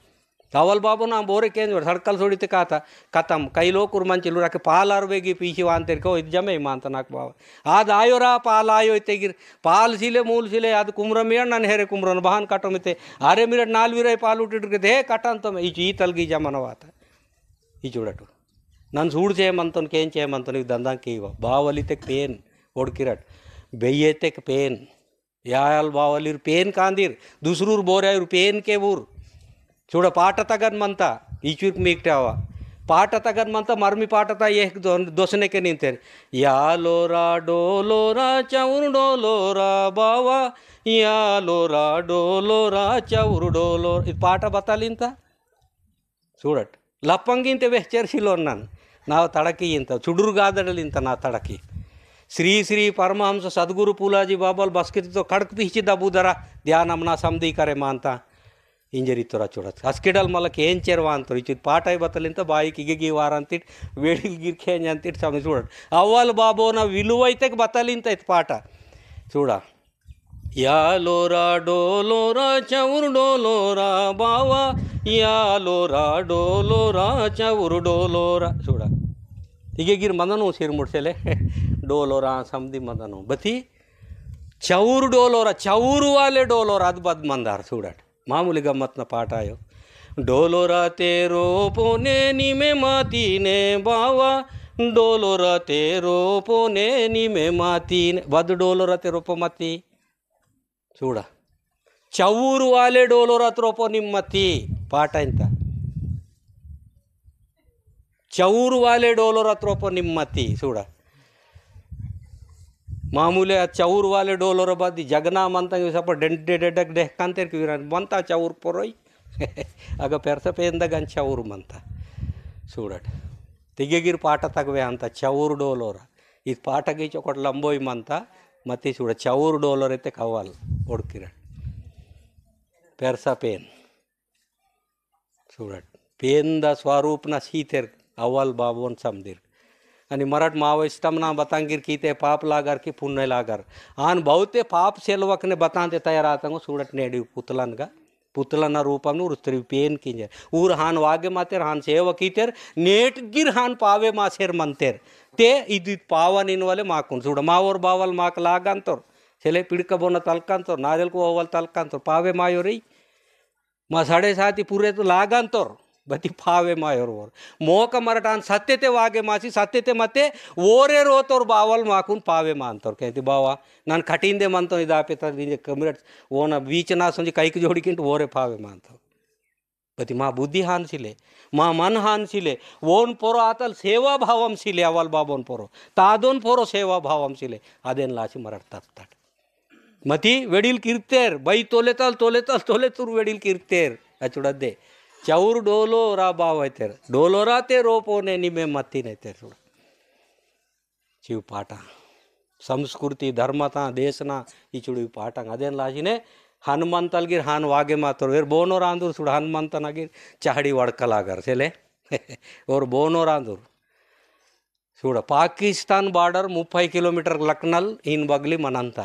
[SPEAKER 2] अवल बाबू ना बोरे केंज सड़कल सोड़ीते काता कतम कई लोग कुर्मंचिलू राके पाल आरवेगी पीछे वांतेर को ಇದು ಜಮೆ ಮಾಂತ ನಾಕ್ ಬಾವ ಆದ ಆಯೋರ ಪಾಲ್ ಆಯೋ ತೆಗಿರ್ ಪಾಲ್ ಸಿಲೆ ಮೂಲ್ ಸಿಲೆ ಅದು ಕುಮ್ರಮಿಯ ನನ್ನ ಹೆರೆ ಕುಮ್ರನ ಬಹಾನ್ ಕಟೋಮಿತೆ ಆರೆ ಮಿರಟ್ ನಾಲ್ವಿರೈ ಪಾಲ್ ಉಟ್ಟಿಡ್ಕೆ ದೇ ಕಟಂತಮ ಈ ತಲ್ಗಿ ಜಮನವಾತ ಈ చూడటు నన్ను చూడు చేయమంతను కేం చేయమంతను ఇవి దందాకి ఇవ బావలితే పేన్ ఒడికిరట్ బెయ్యతే పేన్ యాయల్ బావలిర్ పేన్ కాందిర్ దుసరూర్ బోరాయూర్ పేన్ కే ఊర్ చూడ పాట తగన్మంత ఈచుర్కి మీక్టావా పాట తగన్మంత మర్మి పాటత ఏ దోసನೆಕೆ ನಿಂತೇನೆ ಯಾಲೋರಾ ಡೋಲೋರಾ ಚೌರು ಡೋಲೋರಾ ಬಾವಾ ಯಾಲೋರಾ ಡೋಲೋರಾ ಚೌರು ಡೋಲೋರ ಇದು ಪಾಠ ಬತ್ತಾಲಿಂತ చూడట్ ಲಪ್ಪಂಗಿಂತ ವೆಚ್ಚರಿಸಿಲೋ ನಾನು ನಾವು ತಡಕಿ ಇಂತ ಚುಡುರುಗಾದಡಲಿಂತ ನಾ ತಡಕಿ ಶ್ರೀ ಶ್ರೀ ಪರಮಹಂಸ ಸದ್ಗುರು ಪೂಲಾಜಿ ಬಾಬಲ್ ಬಸ್ಕಿತ್ತು ಕಡಕ್ ಪಿಹಿಚಿದ ಬೂದರ ಧ್ಯಾನಮ್ನ ಸಮಧಿ ಕರೆ ಮಾಂತ ಇಂಜರಿ ತೊರ ಚೂಡತ್ ಹಸ್ಕಿಡಲ್ ಮಲಕ್ಕೆ ಏನು ಚೇರ್ವಾ ಅಂತಾರೆ ಇಚ್ಚಿದ ಪಾಠ ಬತ್ತಲಿಂತ ಬಾಯಿಗೆ ಇಗಿ ವಾರ ಅಂತಿಟ್ಟು ವೇಡಿಗೆ ಗಿರ್ಖೇಂಜ್ ಅಂತಿಟ್ಟು ಸಮಯ చూడట్ ಅವ್ವಲ್ ಬಾಬೋನ ವಿಲುವೈತೆಗೆ ಬತ್ತಲಿಂತ ಇತ್ತು ಪಾಠ చూడ ಯಾಲೋರಾ ಡೋಲೋರಾ ಚೌರು ಡೋಲೋರಾ ಬಾವಾ ಯಾಲೋರಾ ಡೋಲೋರಾ ಚೌರು ಡೋಲೋರಾ చూడ ಇಗಿರ್ ಮಂದನು ಸೇರಿ ಮುಡ್ಸೆಲೆ ಡೋಲೋರಾ ಸಮದಿ ಮಂದನು ಬತಿ ಚೌರು ಡೋಲೋರಾ ಚೌರು ವಾಲೆ ಡೋಲೋರಾ ಅದು ಬದ್ ಮಂದಾರ చూడಟ್ मामूली गम्मत न पाठ आयो डोलोरा तेरो पोने निमे माती ने बावा डोलोरा तेरो पोने निमे माती ने बद डोलोरा तेरो पोमती చూడ చౌరు वाले डोलोरा त्रोपो निम्मती पाठ इंत చౌరు वाले डोलोरा त्रोपो निम्मती చూడ मामूले चौर वाले डोलोर बदी जगना मंत सप डेंटे डेडक डेहकांते मंता चौर पोरोई आग पेरस पेंदगन चौर मंत చూడट तिगिर पाठ तगवे अंत चौर डोलोर इस पाठ की चोकट लंबोई मंत मती చూడ चौर डोलोर ऐते कवाल ओडकिर पेरस पेन చూడट पेंद स्वरूप न सीतेर अवल बाबोन समदिर आणि मराठ मावइस्टमना बतांगिर कीते पाप लागर की पुण्य लागर आन बहुते पाप सेलवकने बतांते तयार आतंगो सूडट नेडी पुतलनगा पुतलन रूपम स्त्री पेन किंजे ऊर हान वागे मातेर हान सेव कीतेर नेट गिर हान पावे मासेर मंतेर ते इदि पावन इनवले माकुन सूड मावोर बावल माक लागंतोर सेले पिडक बोन तलकंतोर नारियल को ओवल तलकंतोर पावे मायोरी मा 7.5 पूरे तो लागंतोर बती फावे मायोर मोक मराठान सत्यते वागे मासी सत्यते मते ओरे रोतोर बावल माकून पावे मानतोर कहते बावा नान कठिंदे मनतो इदापे कमिरट ओन बीच ना संजी कई जोड़ी किंट ओरे पावे मानतो बती मा बुद्धि हानसिले मा मन हानसिले वोन पोरो आतल सेवा भावम सिले अवल बाबोन पोरो तादोन पोरो सेवा भावम सिले अदेन लाची मरतात मती वेडिल कीर्तेर बई तोलेतल वेडिल कीर्तेर अचुडदे चौर डोलो रा बावैतेर डोलो राते रोपोने निमे मत्ती नेतेर चुड चीव पाटा संस्कृति धर्मता देशना ಈ ಚುಡಿ ಪಾಠ ಅದೇನ್ ಲಾಜಿನೆ ಹನುಮಂತಲ್ಗಿರ್ ಹಾನ್ ವಾಗೆ ಮಾತರು ವೇರ್ ಬೋನೋರ್ ಆಂದೂರ್ ಸುಡ ಹನುಮಂತನಾಗಿರ್ ಚಹಡಿ ವಡ್ಕಲಾಗರ್ ಸೆಲೆ ಅವ್ರು ಬೋನೋರ್ ಆಂದೂರ್ చూడ పాకిస్తాన్ బార్డర్ 30 కిలోమీటర్ లక్నల్ ఇన్ బగ్లి మనంత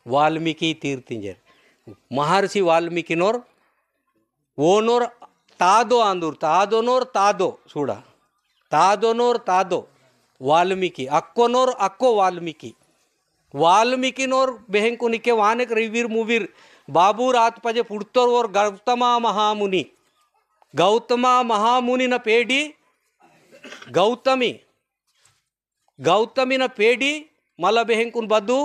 [SPEAKER 2] వాల్మీకి తీర్థింజర్ మహర్షి వాల్మీకినోర్ ఓనోర్ తాదో ఆందూర్ తాదోనోర్ తాదో చూడ తాదోనోర్ తాదో वाल्मीकि अक्कोनोर अक्को वाल्मीकिनोर बेहंकु निके वानेक रिवीर मुवीर बाबू रात पजे पुड़तोर और गौतमा महामुनि न पेडी गौतमी न पेडी मल बेहंकुन बदु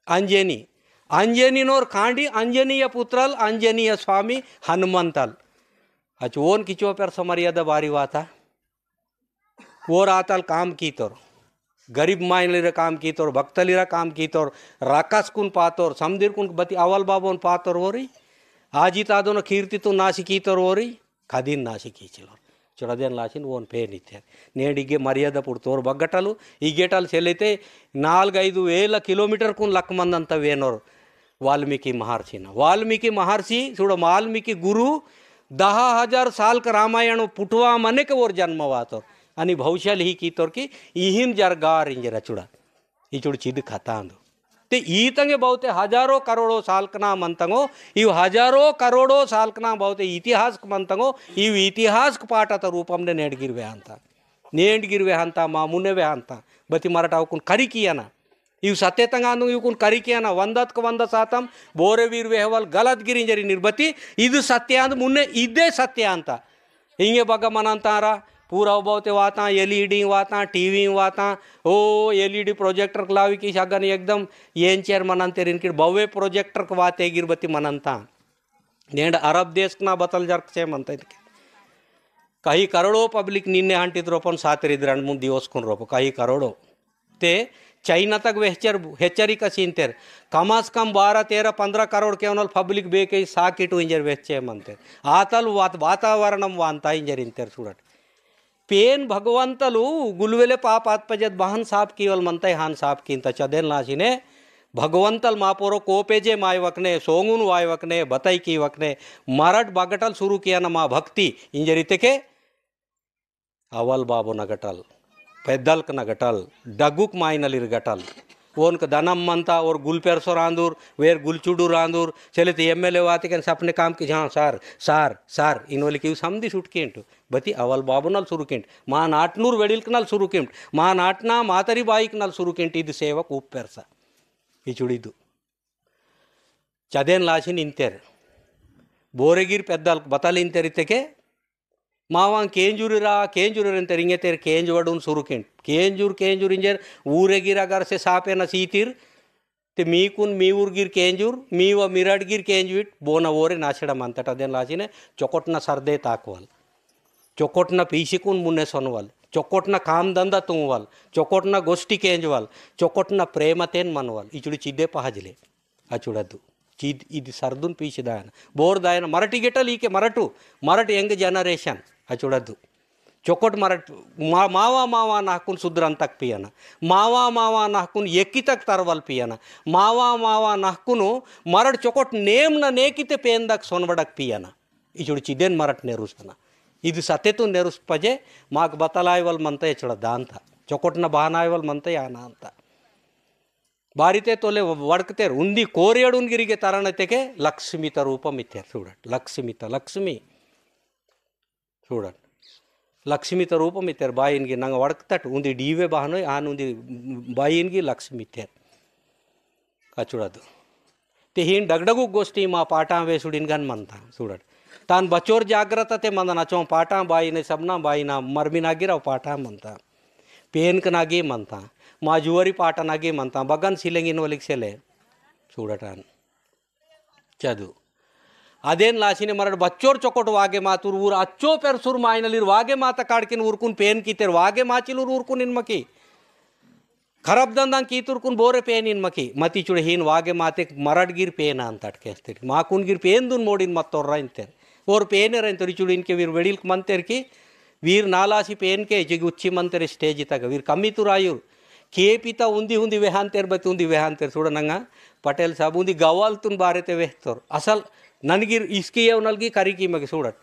[SPEAKER 2] अंजनी नोर कांडी अंजनीय पुत्रल अंजनीय स्वामी हनुमंतल अच ओन किचो पर समर्याद बारी वाता वो रातल काम की तोर गरीब मायलिर काम की तोर भक्तलिर काम की तोर राकास कुन पातोर समदीर कुन बती अवल बाबोन पातोर होरी आजी तादोन कीर्ति तो नाशी की तोर होरी खदीन नाशी की चिलोर चुड़देन लाचिन वोन पे नित्य नेडिगे मर्याद पुड़तोर बग्गटलु ಈಗೇಟಲ್ ಸೆಲೆತೆ 4-5 వేల కిలోమీటర్ ಕುನ್ ಲಕ್ ಮಂದಂತ ವೇನೋರ್ वाल्मीकि महर्षि सुड़ वाल्मीकि गुरु 10,000 साल का रामायण पुटवा मने के और जन्म वातोर आणि भविष्याल ही की तोर की इहिन जरगार इंजर चुड़ा ई चुड़ चिद खाता ते ई तंगे बहुते हजारों करोड़ों साल कना मंतंगो इव हजारों करोड़ों साल कना बहुते इतिहास मंतंगो इव इतिहास पाठत रूपम ने नेंडगिरवे हंता मामुनेवे हंता बती मराठा कुन करिकियाना इव सत्यतंगानु इव कुन करिकियाना 100 शातम ಬೋರೆ ವೀರ್ ವೆಹವಲ್ ಗಲತ್ ಗಿರಿಂಜರಿ ನಿರ್ಬತಿ ಇದು ಸತ್ಯ ಅಂದ ಮುನ್ನೆ ಇದೇ ಸತ್ಯ ಅಂತ ಹಿಂಗೆ ಬಗ್ಗ ಮನಂತಾರ पूरा बहुते वाता एलईडी वाता टीवी वाता ओ एलईडी प्रोजेक्टर लावी की शागन एकदम येन चेर मनंते इनकी भव्य प्रोजेक्टर वाते गिरबती मनंता नेंड अरब देश ना बतल जर्क मनता ಇದಕ್ಕೆ काही करोड़ों पब्लिक निन्ने हंटिದ್ರು पण सातरिद्र 2-3 दिवस कुन रोप काही करोड़ों ते चाइना तक हेच्चरिका सीनतेर कमास कम 12-13-15 करोड़ केवल पब्लिक बेके साकिटू इंजर वेच्चे मनते आतल वातावरणम वांता इंजर इंतेर सुडट पेन भगवंतलु गुलवेले पाप आत्पजत बहन साप कीवल मनता हान साप कींत चदेन लाशिने भगवंतल मापोरो कोपेजे माय वकने सोंगुन वाय वकने बताई की वकने मराठ बागटल शुरू किया न मा भक्ति इंजरिते के अवल बाबो नगटल पैदल क नगटल डगुक मायनलिर गटल ओनक दनम मनता और गुलपेरसो रांदूर वेर गुलचुडू रांदूर चले तो एमएलए वाते के अपने काम की हाँ सार इनोली की समझी सुटकेंटು बती अवल बाबुनल सुरुकेंट मा नाटनूर वेडिल्कनल सुरुकेंट मा नाटना मातरी बाईकनल सुरुकेंट ಇದು ಸೇವಕ ಉಪ್ಪೆರ್ಸ ಈ ಚುಡಿದು ಚದೇನ್ ಲಾಶಿನ್ ಇಂತೆರ್ ಬೋರೆಗಿರ್ ಪೆದ್ದಲ್ ಬತಲ್ ಇಂತೆರಿತೆಕೆ ಮಾವಾಂ ಕೇಂಜೂರಿರಾ ಅಂತ ರಿಂಗೆತೆರ್ ಕೇಂಜ್ ವಡುನ್ ಸುರುಕೆಂಟ್ ಕೇಂಜೂರ್ ಇಂಜರ್ ಊರೆಗಿರ್ अगर से सापेन सीतिर ते मीकुन मीऊर्गिर केंजूर मीव मिराडगिर केंजविट बोना ओरे नाशेडम अंतट अदेन लाशिने चोकोटना सर्दे ताकवल चोकोटना पीसिकुन मुन्ने सोनवल चोकोटना काम धंधा तुंगवल चोकोटना गोष्ठी केंजवल चोकोटना प्रेमतेन मनवल इचुडी चिद्दे पहजले अचुडद्दु चिद इद सर्दुन पीसी दायन बोर दायन मराठी गेटल ಈಕೆ मराठी यंग जनरेशन अचुडद्दु चोकोट मराठ मावा नाकुन सुद्रंतक पियना मावा नाकुन एकितक तरवल पियना मावा नाकुनु मराठ चोकोट नेम न नेकिते पेंदक सोनबडक पियना इचुडी चिदेन मराठ नेरुसना ಇದು ಸತ್ಯತು ನೆರುಸ್ಪಜೆ ಮಾಕ್ ಬತಲಾಯ್ವಲ್ ಮಂತ ಎಚ್ಚಡ ದಾಂತ ಚೊಕೊಟ್ನ ಬಾನಾಯ್ವಲ್ ಮಂತ ಯಾನ ಅಂತ ಬಾರಿತೆ ತೋಲೆ ವಡ್ಕತೆರ್ ಉಂದಿ ಕೋರಿಯಡುನ್ಗಿರಿಗೆ ತರಣತೆಗೆ ಲಕ್ಷ್ಮಿತ ರೂಪಮಿತ್ಯರ್ చూడండి ಲಕ್ಷ್ಮಿ చూడండి ಲಕ್ಷ್ಮಿತ ರೂಪಮಿತ್ಯರ್ ಬಾಯಿನ್ಗಿ ನಂಗೆ ವಡ್ಕತಟ್ ಉಂದಿ ಡೀವೆ ಬಾಹನೋಯ್ ಆನ್ ಉಂದಿ ಬಾಯಿನ್ಗಿ ಲಕ್ಷ್ಮಿತ್ಯರ್ ಅಚುಡದು ते हिन डगडगू गोष्टी मा पाटा वेसुडिन गन मनता చూడండి तान बचोर जाग्रत ते मंद नचो पाटा बाई ने सबना बाई ना मरमी नागिराव पाटा मनता पेनक नागी मनता मा जुवरी पाटा नागी मनता बगन सिलेंगिन वलिक सेले చూడటాन चदु अदेन लाशिने मरड बच्चोर चोकोट वागे मातुर ऊर अच्छो पेरसुर मायनलिर वागे माता काड़किन ऊरकुन पेन कीतेर वागे माचिलुर ऊरकुन इनमकी खराब दंदां कीतुरकुन बोरे पेन इनमकी मती चुड़े हीन वागे माते मरड गिर पेन अंतट केस्तिर माकुन गिर पेन दुन मोडिन मत्तोर रंतेर और पेन रंतोर चुड़े इनके वीर वेडिल मंतेर की वीर नालासी पेन के जिग उच्ची मंतेर स्टेज तक वीर कमी तुरायुर केपिता उंदी उंदी वेहांतेर बत उंदी वेहांतेर చూడనంగా पटेल साहब उंदी गवाल तुन बारेते वेहतोर असल ननगिर इसकी नलगी करिकी मगे చూడట్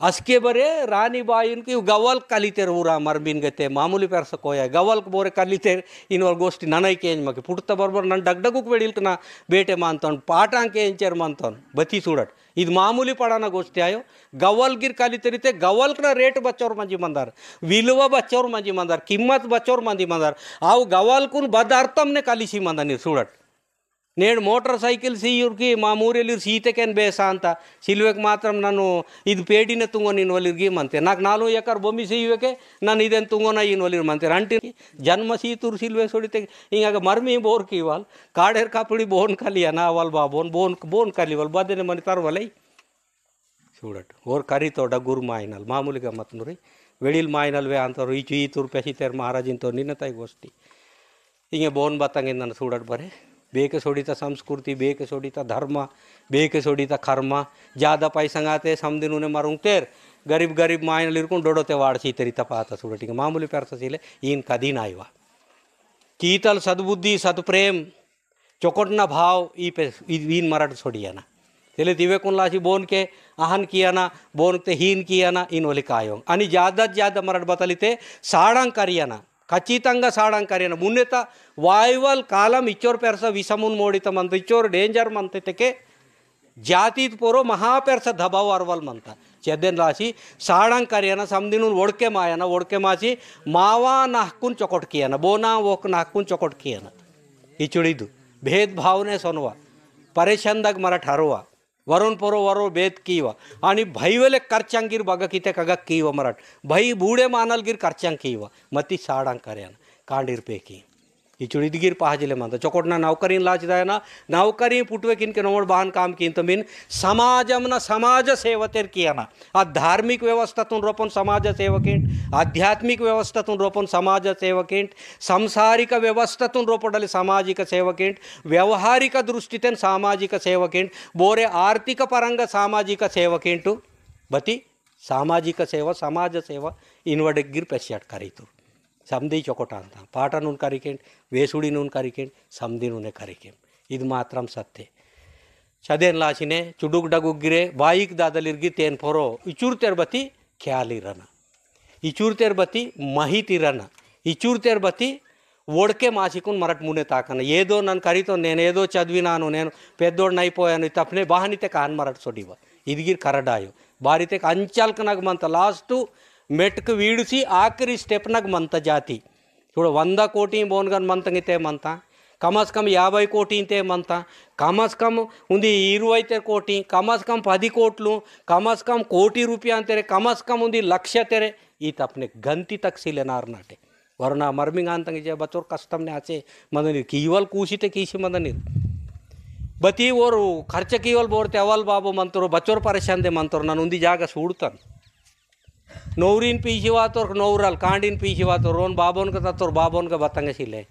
[SPEAKER 2] अस्के बरे रानी बाइन की गवल कलितेर ऊरा मरबिन गते मामूली पेरस कोया गवल बोरे कलितेर इनवल गोष्टी ननई केंज मगे पुट्ट बरोबर नन डगडगुक वेडिल्कना बेटे मानतोन पाटांके एंचर मानतोन बती చూడట్ ಇದು ಮಾಮೂಲಿ ಪಡಾನ ಗೋಷ್ಠಿ ಆಯೋ ಗವಲ್ಗಿರ್ ಕಲಿತರಿತೆ ಗವಲ್ಕನ ರೇಟ್ ಬಚ್ಚೋರ್ ಮಂಜಿ ಮಂದಾರ್ ವಿಲುವ ಬಚ್ಚೋರ್ ಮಂಜಿ ಮಂದಾರ್ ಕಿಮ್ಮತ್ ಬಚ್ಚೋರ್ ಮಂಜಿ ಮಂದಾರ್ ಆವು ಗವಲ್ಕುನ್ ಬದ ಅರ್ಥಮ್ನೆ ಕಲಿಸಿ ಮಂದ ನೀರು చూడట్ నేడు మోటార్ సైకిల్ సీయుర్కి మా ఊరెళ్ళి సీతకేನ್ బేసా ಅಂತ ಸಿಲ್ವೆಗೆ ಮಾತ್ರ ನಾನು ಇದು ಪೇಡಿನ ತುಂಗೋ ನೀನು ಒಲಿರ್ಗಿ ಮಂತೆ ನಾಲ್ಕು 4 ಎಕರ್ ಭೂಮಿ ಸೀಯುವಕ್ಕೆ ನಾನು ಇದನ್ನು ತುಂಗೋನ ಇನ್ನು ಒಲಿರ್ ಮಂತೆ ಅಂಟಿ ಜನ್ಮ ಸೀತುರು ಸಿಲ್ವೆ ಸೊಡಿತೆ ಹಿಂಗಾಗ ಮರ್ಮಿ ಬೋರ್ ಕೀವಲ್ ಕಾಡೇರ್ ಕಾಪುಡಿ ಬೋನ್ ಕಲಿಯನ ಅವಲ್ ಬಾ ಬೋನ್ ಕಲಿವಲ್ ಬದನೆ ಮನೆ ತರ್ವಲೈ చూడట్ ಓರ್ ಕರಿತೋಡ ಗುರು ಮಾಯಿನಲ್ ಮಾಮೂಲಿಗೆ ಮತ್ತನು ರೀ ವೆಡಿಲ್ ಮಾಯಿನಲ್ ವೇ ಅಂತಾರು ಈ ತುರ್ ಪೆಸಿತೇರ್ ಮಹಾರಾಜಿಂತೋ ನಿನ್ನ ತಾಯಿ ಗೋಷ್ಠಿ ಹಿಂಗೆ ಬೋನ್ ಬತ್ತಂಗೆ ನಾನು చూడಟ್ ಬರೇ बेके सोडीता संस्कृति बेके सोडीता धर्म बेके सोडीता कर्म ज़्यादा पैसा आते समदिन उन्हें मरुंगतेर गरीब गरीब मायन लिरकुन डोडोते वाड़सी तेरी तपाता सुडटी मामूली पेरसिले इन कदी नायवा कीतल सद्बुद्धि सत्प्रेम चोकोटना भाव ई पे इन मराठ सोडियाना तेले दिवे कुन लासी बोन के आहन कियाना बोन ते हीन कियाना इन ओली कायो आणि ज़्यादा मराठ बतलिते साड़ंग करियाना ఖచ్చితంగా సాడంకరేన మున్నెత వాయువల్ కాలం ఇచ్చోర్ పెరస విషమున్ మోడిత మంత ఇచ్చోర్ డేంజర్ మంతెతకే ಜಾತಿತ್ ಪೋರೋ ಮಹಾಪೆರ್ಸ ದಬಾವ್ ಅರ್ವಲ್ ಮಂತ ಚೆದ್ದೆನ್ ರಾಶಿ ಸಾಡಂಕರಿಯನ ಸಮದಿನ ಒಡ್ಕೆ ಮಾಸಿ ಮಾವಾ ನಾಹ್ಕುನ್ ಚೊಕೊಟ್ಕಿಯನ ಬೋನಾ ಓಕ್ ನಾಹ್ಕುನ್ ಚೊಕೊಟ್ಕಿಯನ ಇಚುಡಿದು ಭೇದ ಭಾವನೆ ಸೊನ್ವ ಪರೇಶಂದಾಗ ಮರ ठरवा वरून पोरो वरो बेद कीवा आणि भैवेले कर्चांगीर बघा किते कगा कीवा मराठ भई बूढ़े मानलगीर कर्चांग कीवा मती साडांग कर्यान कांडीर पैकी ಈ ಚುಡಿದಿಗಿರ್ ಪಾಹಜಿಲೆ ಮಂತ ಚೊಕೊಟ್ನ ನೌಕರಿನ ಲಾಚಿದಾಯನ ನೌಕರಿ ಪುಟ್ವೆಕಿನ್ के नोड बाहन काम की तो मीन समाजमना समाज सेवतेर कियाना आ धार्मिक व्यवस्थातून रोपण समाज सेवकेंट आध्यात्मिक व्यवस्थातून रोपण समाज सेवकेंट सांसारिक व्यवस्थातून रोपडले सामाजिक सेवकेंट व्यावहारिक दृष्टीतेन सामाजिक सेवकेंट बोरे आर्थिक पರಂಗ सामाजिक सेवकेंटು बती सामाजिक सेवा समाज सेवा इनवडगिर पेशाट करीतु समदी चोकोटा अंत पाठ नून करिकेंट वेसुड़ी नून करिकेंट समदी नूने करिकें ಇದು ಮಾತ್ರ ಸತ್ಯ ಚದೇನ್ ಲಾಚಿನೆ ಚುಡುಗ್ ಡಗುಗ್ಗಿರೆ ಬಾಯಿಕ್ ದಾದಲಿರ್ಗಿ ತೇನ್ ಪೊರೋ ಇಚೂರ್ತೆರ್ ಬತಿ ಖ್ಯಾಲಿರನ ಇಚೂರ್ತೆರ್ ಬತಿ ಮಹಿತಿರನ ಇಚೂರ್ತೆರ್ ಬತಿ ఓడకే మాసికుని మరట్ మునే తాకన ఏదో నన్ను కరితో నేను ఏదో చదివినాను నేను పెద్దోడినైపోయాను తప్పనే బాహనితే కాన్ మరట్ సొడివ ఇదిగిర్ కరడాయో బారితే అంచాల్కనగ మంత లాస్ట్ మెట్కు వీడిసి ఆఖరి స్టెప్నగ మంత జాతి చూడ 100 కోಟಿ ಬೋನ್ಗನ್ ಮಂತಂಗಿತೆ ಮಂತ ಕಮಸ್ ಕಮ್ 50 ಕೋಟಿ ಇಂತೆ ಮಂತ ಕಮಸ್ ಕಮ್ ಉಂದಿ 20 ಕೋಟಿ ಕಮಸ್ ಕಮ್ 10 ಕೋಟ್ಲು ಕಮಸ್ ಕಮ್ ಕೋಟಿ ರೂಪಾಯಿ ಅಂತಾರೆ ಕಮಸ್ ಕಮ್ ಉಂದಿ ಲಕ್ಷ ತೆರೆ ಈ ತಪ್ಪನೆ ಗಂತಿ ತಕ್ ಸಿಲೆನಾರ್ ನಾಟೆ वरना मर्मिंग अंतंगे जे बच्चों कष्टम ने आचे मदनीर कीवल कूशीते कीशी मदनीर बती और खर्च कीवल बोरते अवल बाबू मंतरो बच्चों परेशान दे मंतरो नन उंदी जागा सूड़तन नौरीन पीछिवातोर नौरल कांडीन पीछिवातोर रोन बाबोन का तत्तोर बाबोन का बतंगे सिले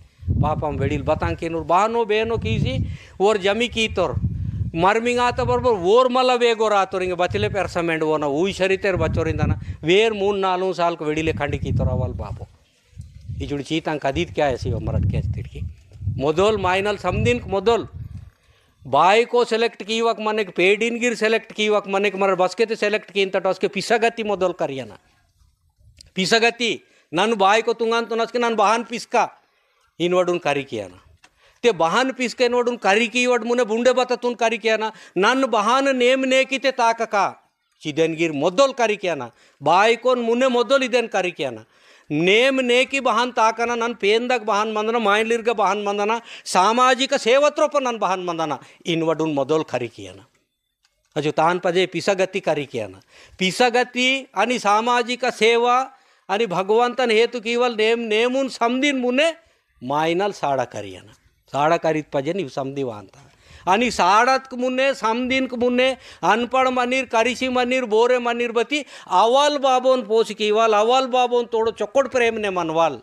[SPEAKER 2] पापम वेडिल बतंग के नूर बहनो बेनो कीसी और जमी की तोर मर्मिंग आता बरबर ओर मल वेगो रातोर इंगे बचले पेरसमेंड वो ना ऊई शरीतेर बच्चोरिंदा ना वेर 3-4 साल को वेडिले खंडी की तोर अवल बाबू ಈ ಜುಡಿ ಚೀತಾಂಕ ಅದಿತ್ ಕ್ಯಾ ಐಸಿ ಮರಟ್ के तिड़की ಮೊದಲ್ ಮಾइनल समदिन ಮೊದಲ್ बाई को सेलेक्ट कीवक मने पेडिन गिर सेलेक्ट कीवक मने मर बसके ते सेलेक्ट की इंत टॉस के पिसगति ಮೊದಲ್ करियना पिसगति नन बाई को तुंगान तो नसके नन बहान पिसका इन वडून करी कियाना ते बहान पिसके नोडून करी की वड मुने बुंडे बततून करी कियाना नन बहान नेम ने किते ताकका चिदेन गिर ಮೊದಲ್ करी कियाना बाई कोन मुने ಮೊದಲ್ इदेन करी कियाना ನೇಮ್ ನೇಕಿ ಬಹಾನ್ ತಾಕನ ನನ್ನ ಪೇಂದಾಗ ಬಹಾನ್ ಮಂದನ ಮಾಯ್ಲಿರ್ಗ ಬಹಾನ್ ಮಂದನ ಸಾಮಾಜಿಕ ಸೇವತ್ರೋಪ ನನ್ನ ಬಹಾನ್ ಮಂದನ ಇನ್ವಡುನ್ ಮೊದಲು ಕರಿಕಿಯನ ಅಜು ತಾನ್ ಪದೇ ಪಿಸಗತಿ ಕರಿಕಿಯನ ಪಿಸಗತಿ आणि सामाजिक सेवा आणि भगवंतन हेतु केवल नेमून समदीन मुने मायनल साडा करियना साडा करीत पजे ನೀವು समदीवा ಅಂತ आणि साडात मुन्ने समदीन मुन्ने अनपढ़ मनीर करिशी मनीर बोरे मनीर बती अवाल बाबोन पोसिकी इवाल अवाल बाबोन तोड़ो चक्कोट प्रेम ने मनवाल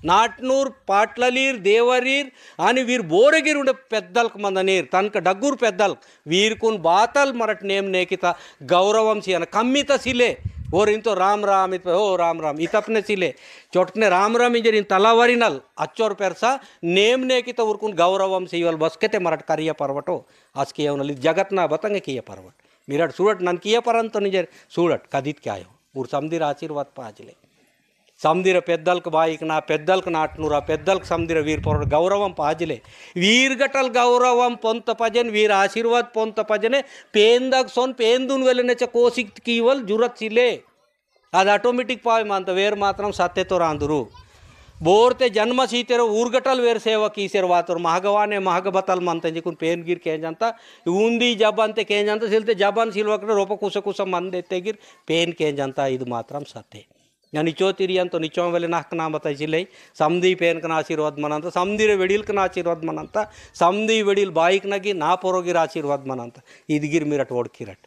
[SPEAKER 2] నాట్నూర్ పాట్లలీర్ దేవరీర్ అని వీరు బోరగిరి ఉండే పెద్దలకు మందనీర్ తనక డగ్గురు పెద్దలకు వీరుకున్ బాతల్ మరట్ నేమ్ నేకిత గౌరవం సి అన కమ్మిత సిలే ఓర్ ఇంతో రామ్ రామ్ ఇత ఓ రామ్ రామ్ ఇతప్నే సిలే చోట్నే రామ్ రామ్ ఇంజర్ ఇన్ తలవరినల్ అచ్చోర్ పెర్సా నేమ్ నేకిత ఉర్కున్ గౌరవం సి ఇవల్ బస్కెతే మరట్ కరియ పర్వటో ఆస్కి ఏవనల్ జగత్నా బతంగే కియ పర్వట్ మిరట్ సూరట్ నన్ కియ పరంతో నిజర్ సూరట్ కదిత్ క్యాయో ఊర్ సమదిర్ ఆశీర్వాద్ పాజలే समदीर पेद्दल्क बाईकना पेद्दल्क नाटनूरा पेद्दल्क समदीर वीर पोर गौरवम पाजले वीर गटल गौरवम पोंत पजन वीर आशीर्वाद पोंत पजने पेंदक सोन पेंदुन वेलने च कोसिक कीवल जुरत सिले ಅದು ಆಟೋಮೆಟಿಕ್ ಪಾಯ್ ಮಾಂತ ವೇರ್ ಮಾತ್ರ ಸತ್ಯ ತೋರಾಂದರು ಬೋರ್ತೆ ಜನ್ಮ ಸೀತೆರೋ ಊರ್ಗಟಲ್ ವೇರ್ ಸೇವಾ ಕೀಸೆರ್ ವಾತರು ಮಹಗವಾನೆ ಮಹಗ ಬತಲ್ ಮಂತ ಕುನ್ ಪೇನ್ ಗಿರ್ ಕೇಂಜಂತ ಊಂದಿ ಜಬ್ ಅಂತೆ ಕೇಂಜಂತ ಸಿಲ್ತೆ ಜಬನ್ ಸಿಲ್ವಕ್ರೆ ರೋಪ ಕುಸ ಕುಸ ಮಂದೆ ತೆಗಿರ್ ಪೇನ್ ಕೇಂಜಂತ ಇದು ಮಾತ್ರ ಸತ್ಯ निचो तिरियंत निचो वेले नाक ना बताइले समदी पेन कना आशीर्वाद मनंत समदीर वेडिल कना आशीर्वाद मनंत समदी वेडिल बाईक नगी ना पोरोगिर आशीर्वाद मनंत इदगिर मिरट ओडकिरट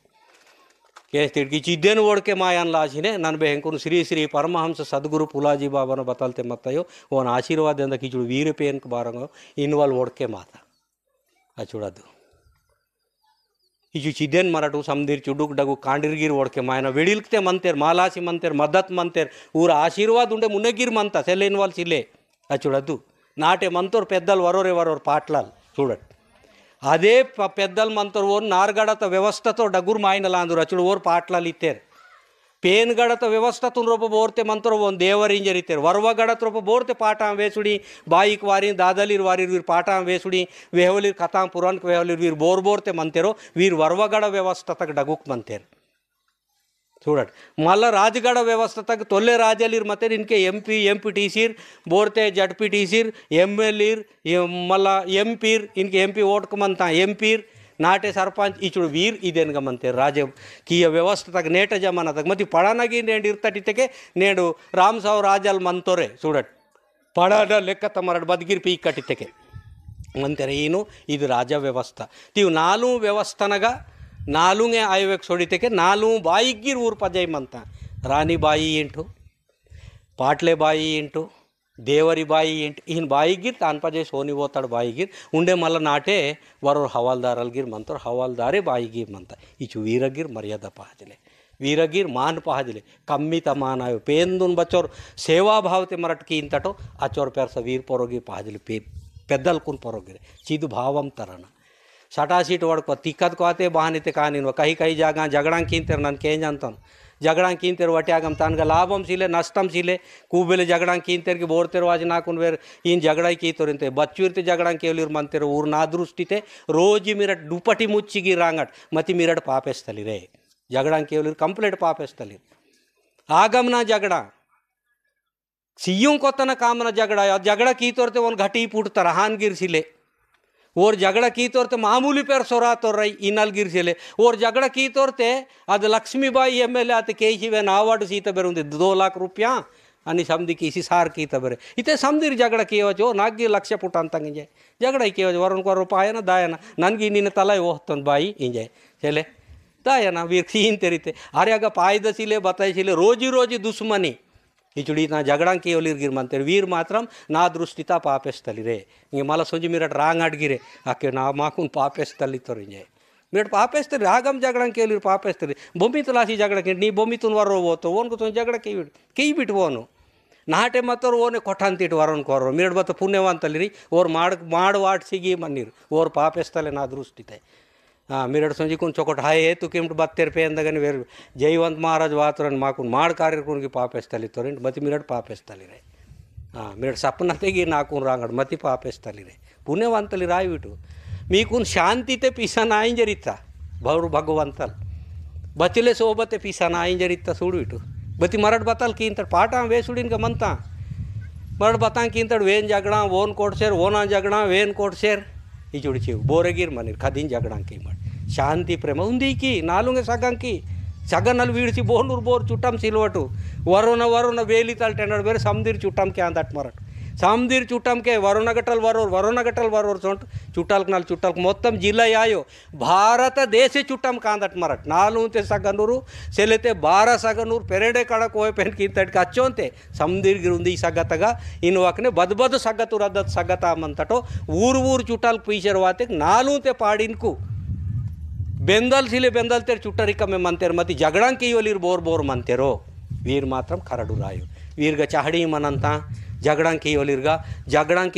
[SPEAKER 2] के तिड़की चिद्देन ओडके मायान लाशिने नन बेहंकुन श्री श्री परमहंस सद्गुरु पुलाजी बाबान बतलते मत्तयो ओन आशीर्वाद ಎಂದ ಕಿಚುಡು ವೀರ ಪೇನ್ ಬಾರಂಗೋ ಇನ್ವಾಲ್ ಓಡ್ಕೆ ಮಾತ ಅಚುಡದು इजु चिदेन मराठू समदीर चुडुक डगु कांडिरगिर ओडके मायना वेडिलकते मंतेर मालासी मंतेर मदत मंतेर ऊर आशीर्वाद उंडे मुनगिर मंता सेलेन वाल सिले अचुडदु नाटे मंतोर पेद्दल वरोरे वरोर पाटलाल చూడట్ అదే పెద్దల్ మంతోర్ ఓన్ నార్గడత వ్యవస్థతో డగుర్ మాయనలాందురు అచుడు ఓర్ పాటలాల్ ఇత్తేర్ पेन गड़त व्यवस्था तुन रोप बोरते मंत्र वो देवर इंजरीतेर वर्व गड़त रोप बोरते पाटां वेसुड़ी बाईक वारी दादलीर वारी वीर पाटां वेसुड़ी वेहवलीर कथां पुराण वेहवलीर वीर बोर बोरते मंतेरो वीर वर्वगड़ व्यवस्था तक डगुक मंतेर చూడట్ మళ్ళా రాజగడ వ్యవస్థ తగ్గ తొల్లే రాజాలీర్ మతే ఇన్కే ఎంపీటీసీర్ బోర్తే జడ్పీటీసీర్ ఎమ్మెల్యేర్ మళ్ళా ఎంపీర్ ఇన్కే ఎంపీ ఓట్కమంతా ఎంపీర్ नाटे सरपंच इचुड़ वीर इदेन गमंते राज की व्यवस्था तक नेट जमाना तक मती पड़ानगी नेंड इर्तटितके नेडु राम साव राजल मंतोरे చూడట్ पड़ाड लेक्क तमरड बदगिर पी कटितके मंतेरे ಏನು ಇದು ರಾಜ ವ್ಯವಸ್ಥೆ ತೀವ್ ನಾಲು ವ್ಯವಸ್ಥನಗ ನಾಲುಂಗೆ ಆಯವೆಕ್ ಸೊಡಿತಕ್ಕೆ ನಾಲು ಬಾಯಿಗಿರ್ ಊರ್ ಪಜೈ ಮಂತ ರಾಣಿ ಬಾಯಿ ಎಂಟು ಪಾಟ್ಲೆ ಬಾಯಿ ಎಂಟು देवरी बाई इंट इन बाईगिर तान पजे सोनी वोताड़ बाईगिर उंडे मल्ल नाटे वरोर हवालदारल गिर मंतर हवालदारे बाईगिर मंत इचु वीरगिर मर्यादा पाहजले वीरगिर मान पाहजले कम्मी तमानायो पेंदुन बचोर सेवा भावते मरट की इंतटो अचोर पेरस वीर पोरोगी पाहजले पेद्दल कुन पोरोगिर चीदु भावम तरना सटा सीट वड़को तिक्कत को आते बहानिते कानिन कहीं कहीं जागा जगड़ा कींतर नन के जानता जगड़ा कींतर वट्यागम तनग लाभम सिले नष्टम सिले कूबेले जगड़ा कींतर की बोरतेर वाज नाकुन वेर इन जगड़ा कीतोरिंते बच्चूरते जगड़ा केवलिर मंतेर ऊर ना दृष्टिते रोजी मिरट दुपटी मुच्चिगी रांगट मति मिरट पापेस्तली रे जगड़ा केवलिर कंप्लीट पापेस्तली आगमना जगड़ा सियों कोतन कामना जगड़ा कीतोरते वन घटी पुटतर हानगिर सिले और झगड़ा की तोरते मामूली पेर सोरा तोर रही इनल गिर सिले और झगड़ा की तोरते अद लक्ष्मीबाई एमएलए आते केशिवे नावाड सीत बेरुंदे 2 लाख रुपया अनि समदी किसी सार की तबरे इते समदीर झगड़ा कियो नागी लक्ष्य पुटांतंगे झगड़ा कियो वरुण को रूपायना दायना ननगी निन तलाई ओहतन बाई इंजे चले दायना वीर सीन तेरिते अरे आग पायद सिले बताई सिले रोजी रोजी दुश्मनी इचुड़ी ना जगड़ा केवलिर गिर मंतेर वीर मात्रम ना दृष्टिता पापेस्तली रे इंगे मला सोंजी मिरट रांग अडगिरे आके ना माकुन पापेस्तली तोरिंजे मिरट पापेस्तली रागम जगड़ा केवलिर पापेस्तली बोमी तलासी जगड़ा के नी बोमी तुन वरो वो तो वोन को तो जगड़ा कई बिट वोनो नाटे मतोर वोने कोठांतिट वरोन कोरो मिरट बत पुण्यवंतली री और माड वाट सिगी मन्नीर और पापेस्तले ना दृष्टिते हाँ मिरट संजी कुन चोकट हाय तू किमट बत्तेर पेंदगन वेर जयवंत महाराज वातरन माकुन माड कार्यक्रम की पापेस्तली तोरिंट मति मिरट पापेस्तली रे हाँ मिरट सपना तेगी नाकुन रांगड मति पापेस्तली रे पुण्यवंतली रायविटू मीकुन शांतिते पिसन आयंजरिता भौर भगवंतल बचले सोबते पिसन आयंजरिता सुडविटू बति मरट बतल कींतर पाटा वेसुडिन का मनता मरट बता कींतर वेन जगड़ा वोन कोटसेर वोना जगड़ा वेन कोटसेर इचुड़ी बोरेगिर मनीर खदीन जगड़ा की मट शांति प्रेम उंदी की नालुंगे सगंकी सगनल वीड़सी बोनूर बोर चुटम सिलवटू वरोन वेली तल टेंडर बेरे समदीर चुटम के अंदट मरट सामदीर चुटम के वरुणगटल वरोर सोंट चुटल मोत्तम जिला यायो भारत देश चुटम कांदट मरट नालूते सगनूरू सेलेते 12 सगनूर पेरेडे कड़क होए पेन की तट कच्चोंते समदीर गिरुंदी सगतगा इन वकने बद सगतु रदत सगता मंतटो ऊर चुटल पीछर वाते नालूते पाड़िन को बेंदल तेर चुट्टरिक में मंतेर मती जगड़ं की योलिर बोर मंतेरो वीर मात्रम खरडू रायो वीरगा चाहड़ी मनंता जगड़ं की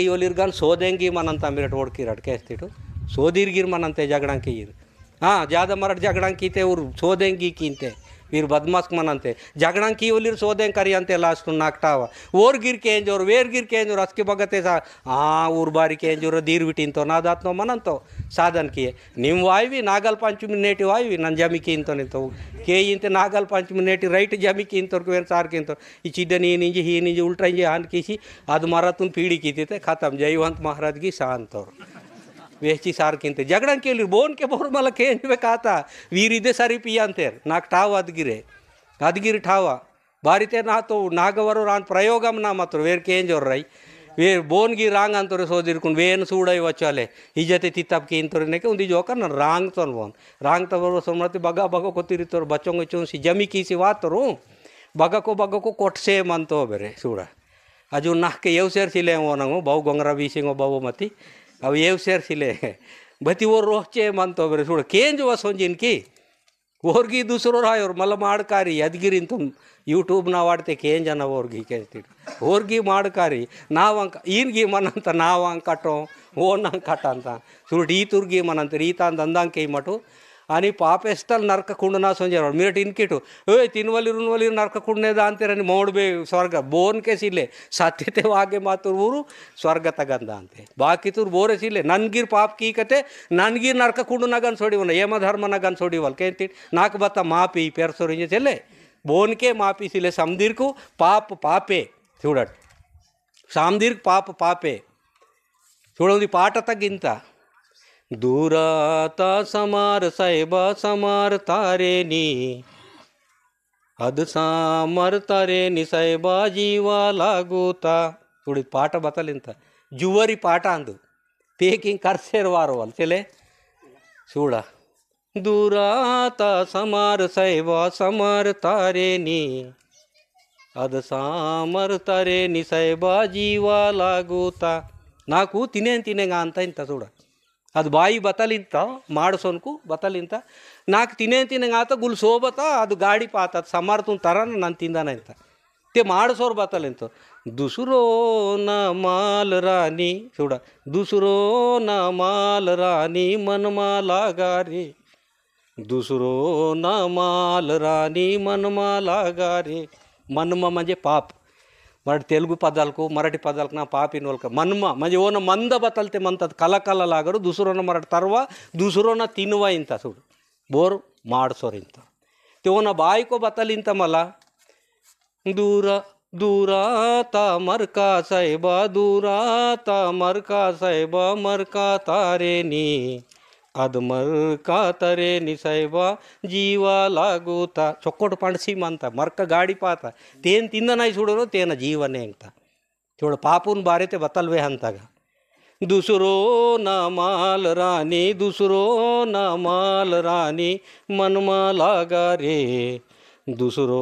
[SPEAKER 2] योलिरगा सोदेंगी मनंता मिरट ओड़की रटकेस्तिटू सोदीर्गिर मनंते जगड़ं की हाँ ज़्यादा मरट जगड़ं कीते और सोदेंगी कीनते वीर बदमाश मनंते जगड़ं की ओलिर सोदें करी अंते लास्ट नाकटावा ओर गिर केंजोर वेर गिर केंजोर अस्के बगते सा हाँ ऊर बारी केंजोर दीर बिटिंतो नादात्नो मनंतो साधन किए निम वायवी नागल पंचमी नेटी वायवी नन जमी कींतो निंतो के इंते नागल पंचमी नेटी रईट जमी कींतोर कुवेर सार कींतोर ಈ ಚಿಡ್ಡನಿ ಈ ನಿಂಜಿ ಉಲ್ಟಾ ಇಂಜಿ ಹಾನ್ ಕಿಸಿ ಅದು ಮರತುನ್ ಪೀಡಿ ಕೀತಿತೆ ಖತಮ್ ಜೈವಂತ್ ಮಹಾರಾಜ್ ಗಿ ಶಾಂತವ್ರು वेची सार किंते जगड़ं केली बोन के बोर मला केंज में खाता वीरिदे सारी पियांतेर नाक ठाव अदगिरी ठावा बारीते ना तो नागवरो रान प्रयोगम ना मात्र वेर केंज और रही वेर बोन गी रांग अंतरे सोदिरकुन वेन सूड़ई वचले इजते तितप की इंतरे ने के उंदी जोकर न रांग तो बोन रांग तो बरो समरति बगा को तिरितोर बच्चों को चूसी जमी की सी बात रो बगा को कोटसे मनतो बेरे सूड़ा अजू नाक के येवसेर सिले वोनंगो बहु गोंगरा बीसिंगो बहु मती अब ये सेर्सिले बती वो रोचे मन तो बेरे सुड़ केंज वसोंजिन की ओर्गी दूसरो राय और मल माड़कारी अदगिरीन तुम यूट्यूब ना वाड़ते केंज अना ओर्गी केंज ओर्गी माड़कारी नावंक इनगी मनंत नावंकटो वो न कटंत सुड़ ई तुर्गी मनंत रीता दंदांके मटु आणि पापेस्टल नरक कुंडना सोंजेर मीरट इनकिटु ए तिनवली नरक कुंडने दांतेरनि मोड़बे स्वर्ग बोन के सिले सत्यते वागे मातुर ऊरू स्वर्ग तगंदांते बाकी तुर बोरे सिले ननगिर पाप की कते ननगिर नरक कुंड नगन सोडिवल यम धर्म नगन सोडिवल केंति नाक बता मापी पेरसोरिंजे चले बोन के मापी सिले समदीर को पाप पापे चूडट सामदीर पाप पापे चूडोंदी पाठ तगिंत दूराता समार साहेबा समार तारेनी अद सामर तारेनी साहेबा जीवा लागूता थोड़ी पाठ बतलिंत जुवरी पाठ अंदु पेकिंग कर्सेर वारोवल चले चूड़ा दूराता समार साहेबा समार तारेनी अद सामर तारेनी साहेबा जीवा लागूता नाकू तिनेगा अंत इंत चूड़ा ಅದು ಬಾಯಿ ಬತ್ತಲಿಂತ ಮಾಡಿಸೋನ್ಕು ಬತ್ತಲಿಂತ ನಾಲ್ಕು ತಿನ್ನೇಂಗ ಆತ ಗುಲ್ ಸೋಬತ್ತ ಅದು ಗಾಡಿ ಪಾತ ಅದು ಸಮರ್ಥನ್ ಥರನ ನಾನು ತಿಂದಾನೆ ಅಂತ ते माड़सोर बतलें तो दूसरो न माल रानी చూడ दूसरो न माल रानी मन माला गारे दूसरो न माल रानी मन माला गारे मनमा म्हणजे पाप मराठी तेलुगू पदाలకు मराठी पदाలకు ना पाप इनवल मनमा म्हणजे ओन मंद बतलते म्हणतात कलकल लागरू दुसरोन मराठी तरवा दुसरोन तिनवा इंत చూడు बोर माड़सोर इंत ते ओन बायको बतलिंत मला दूरा दूराता मरका साहेबा दूराता मरका साहेबा मरका तारेनी अद मरका तरेनी साहेबा जीवा लागूता चोक्कोट पणसी मानता मरक गाडी पाता तेन तिंद नाही सोडलो तेन जीवने अंत थोड़ा पापून बारे ते बतलवे अंतगा दूसरो न माल रानी दूसरो न माल रानी मनमा लागा रे दूसरो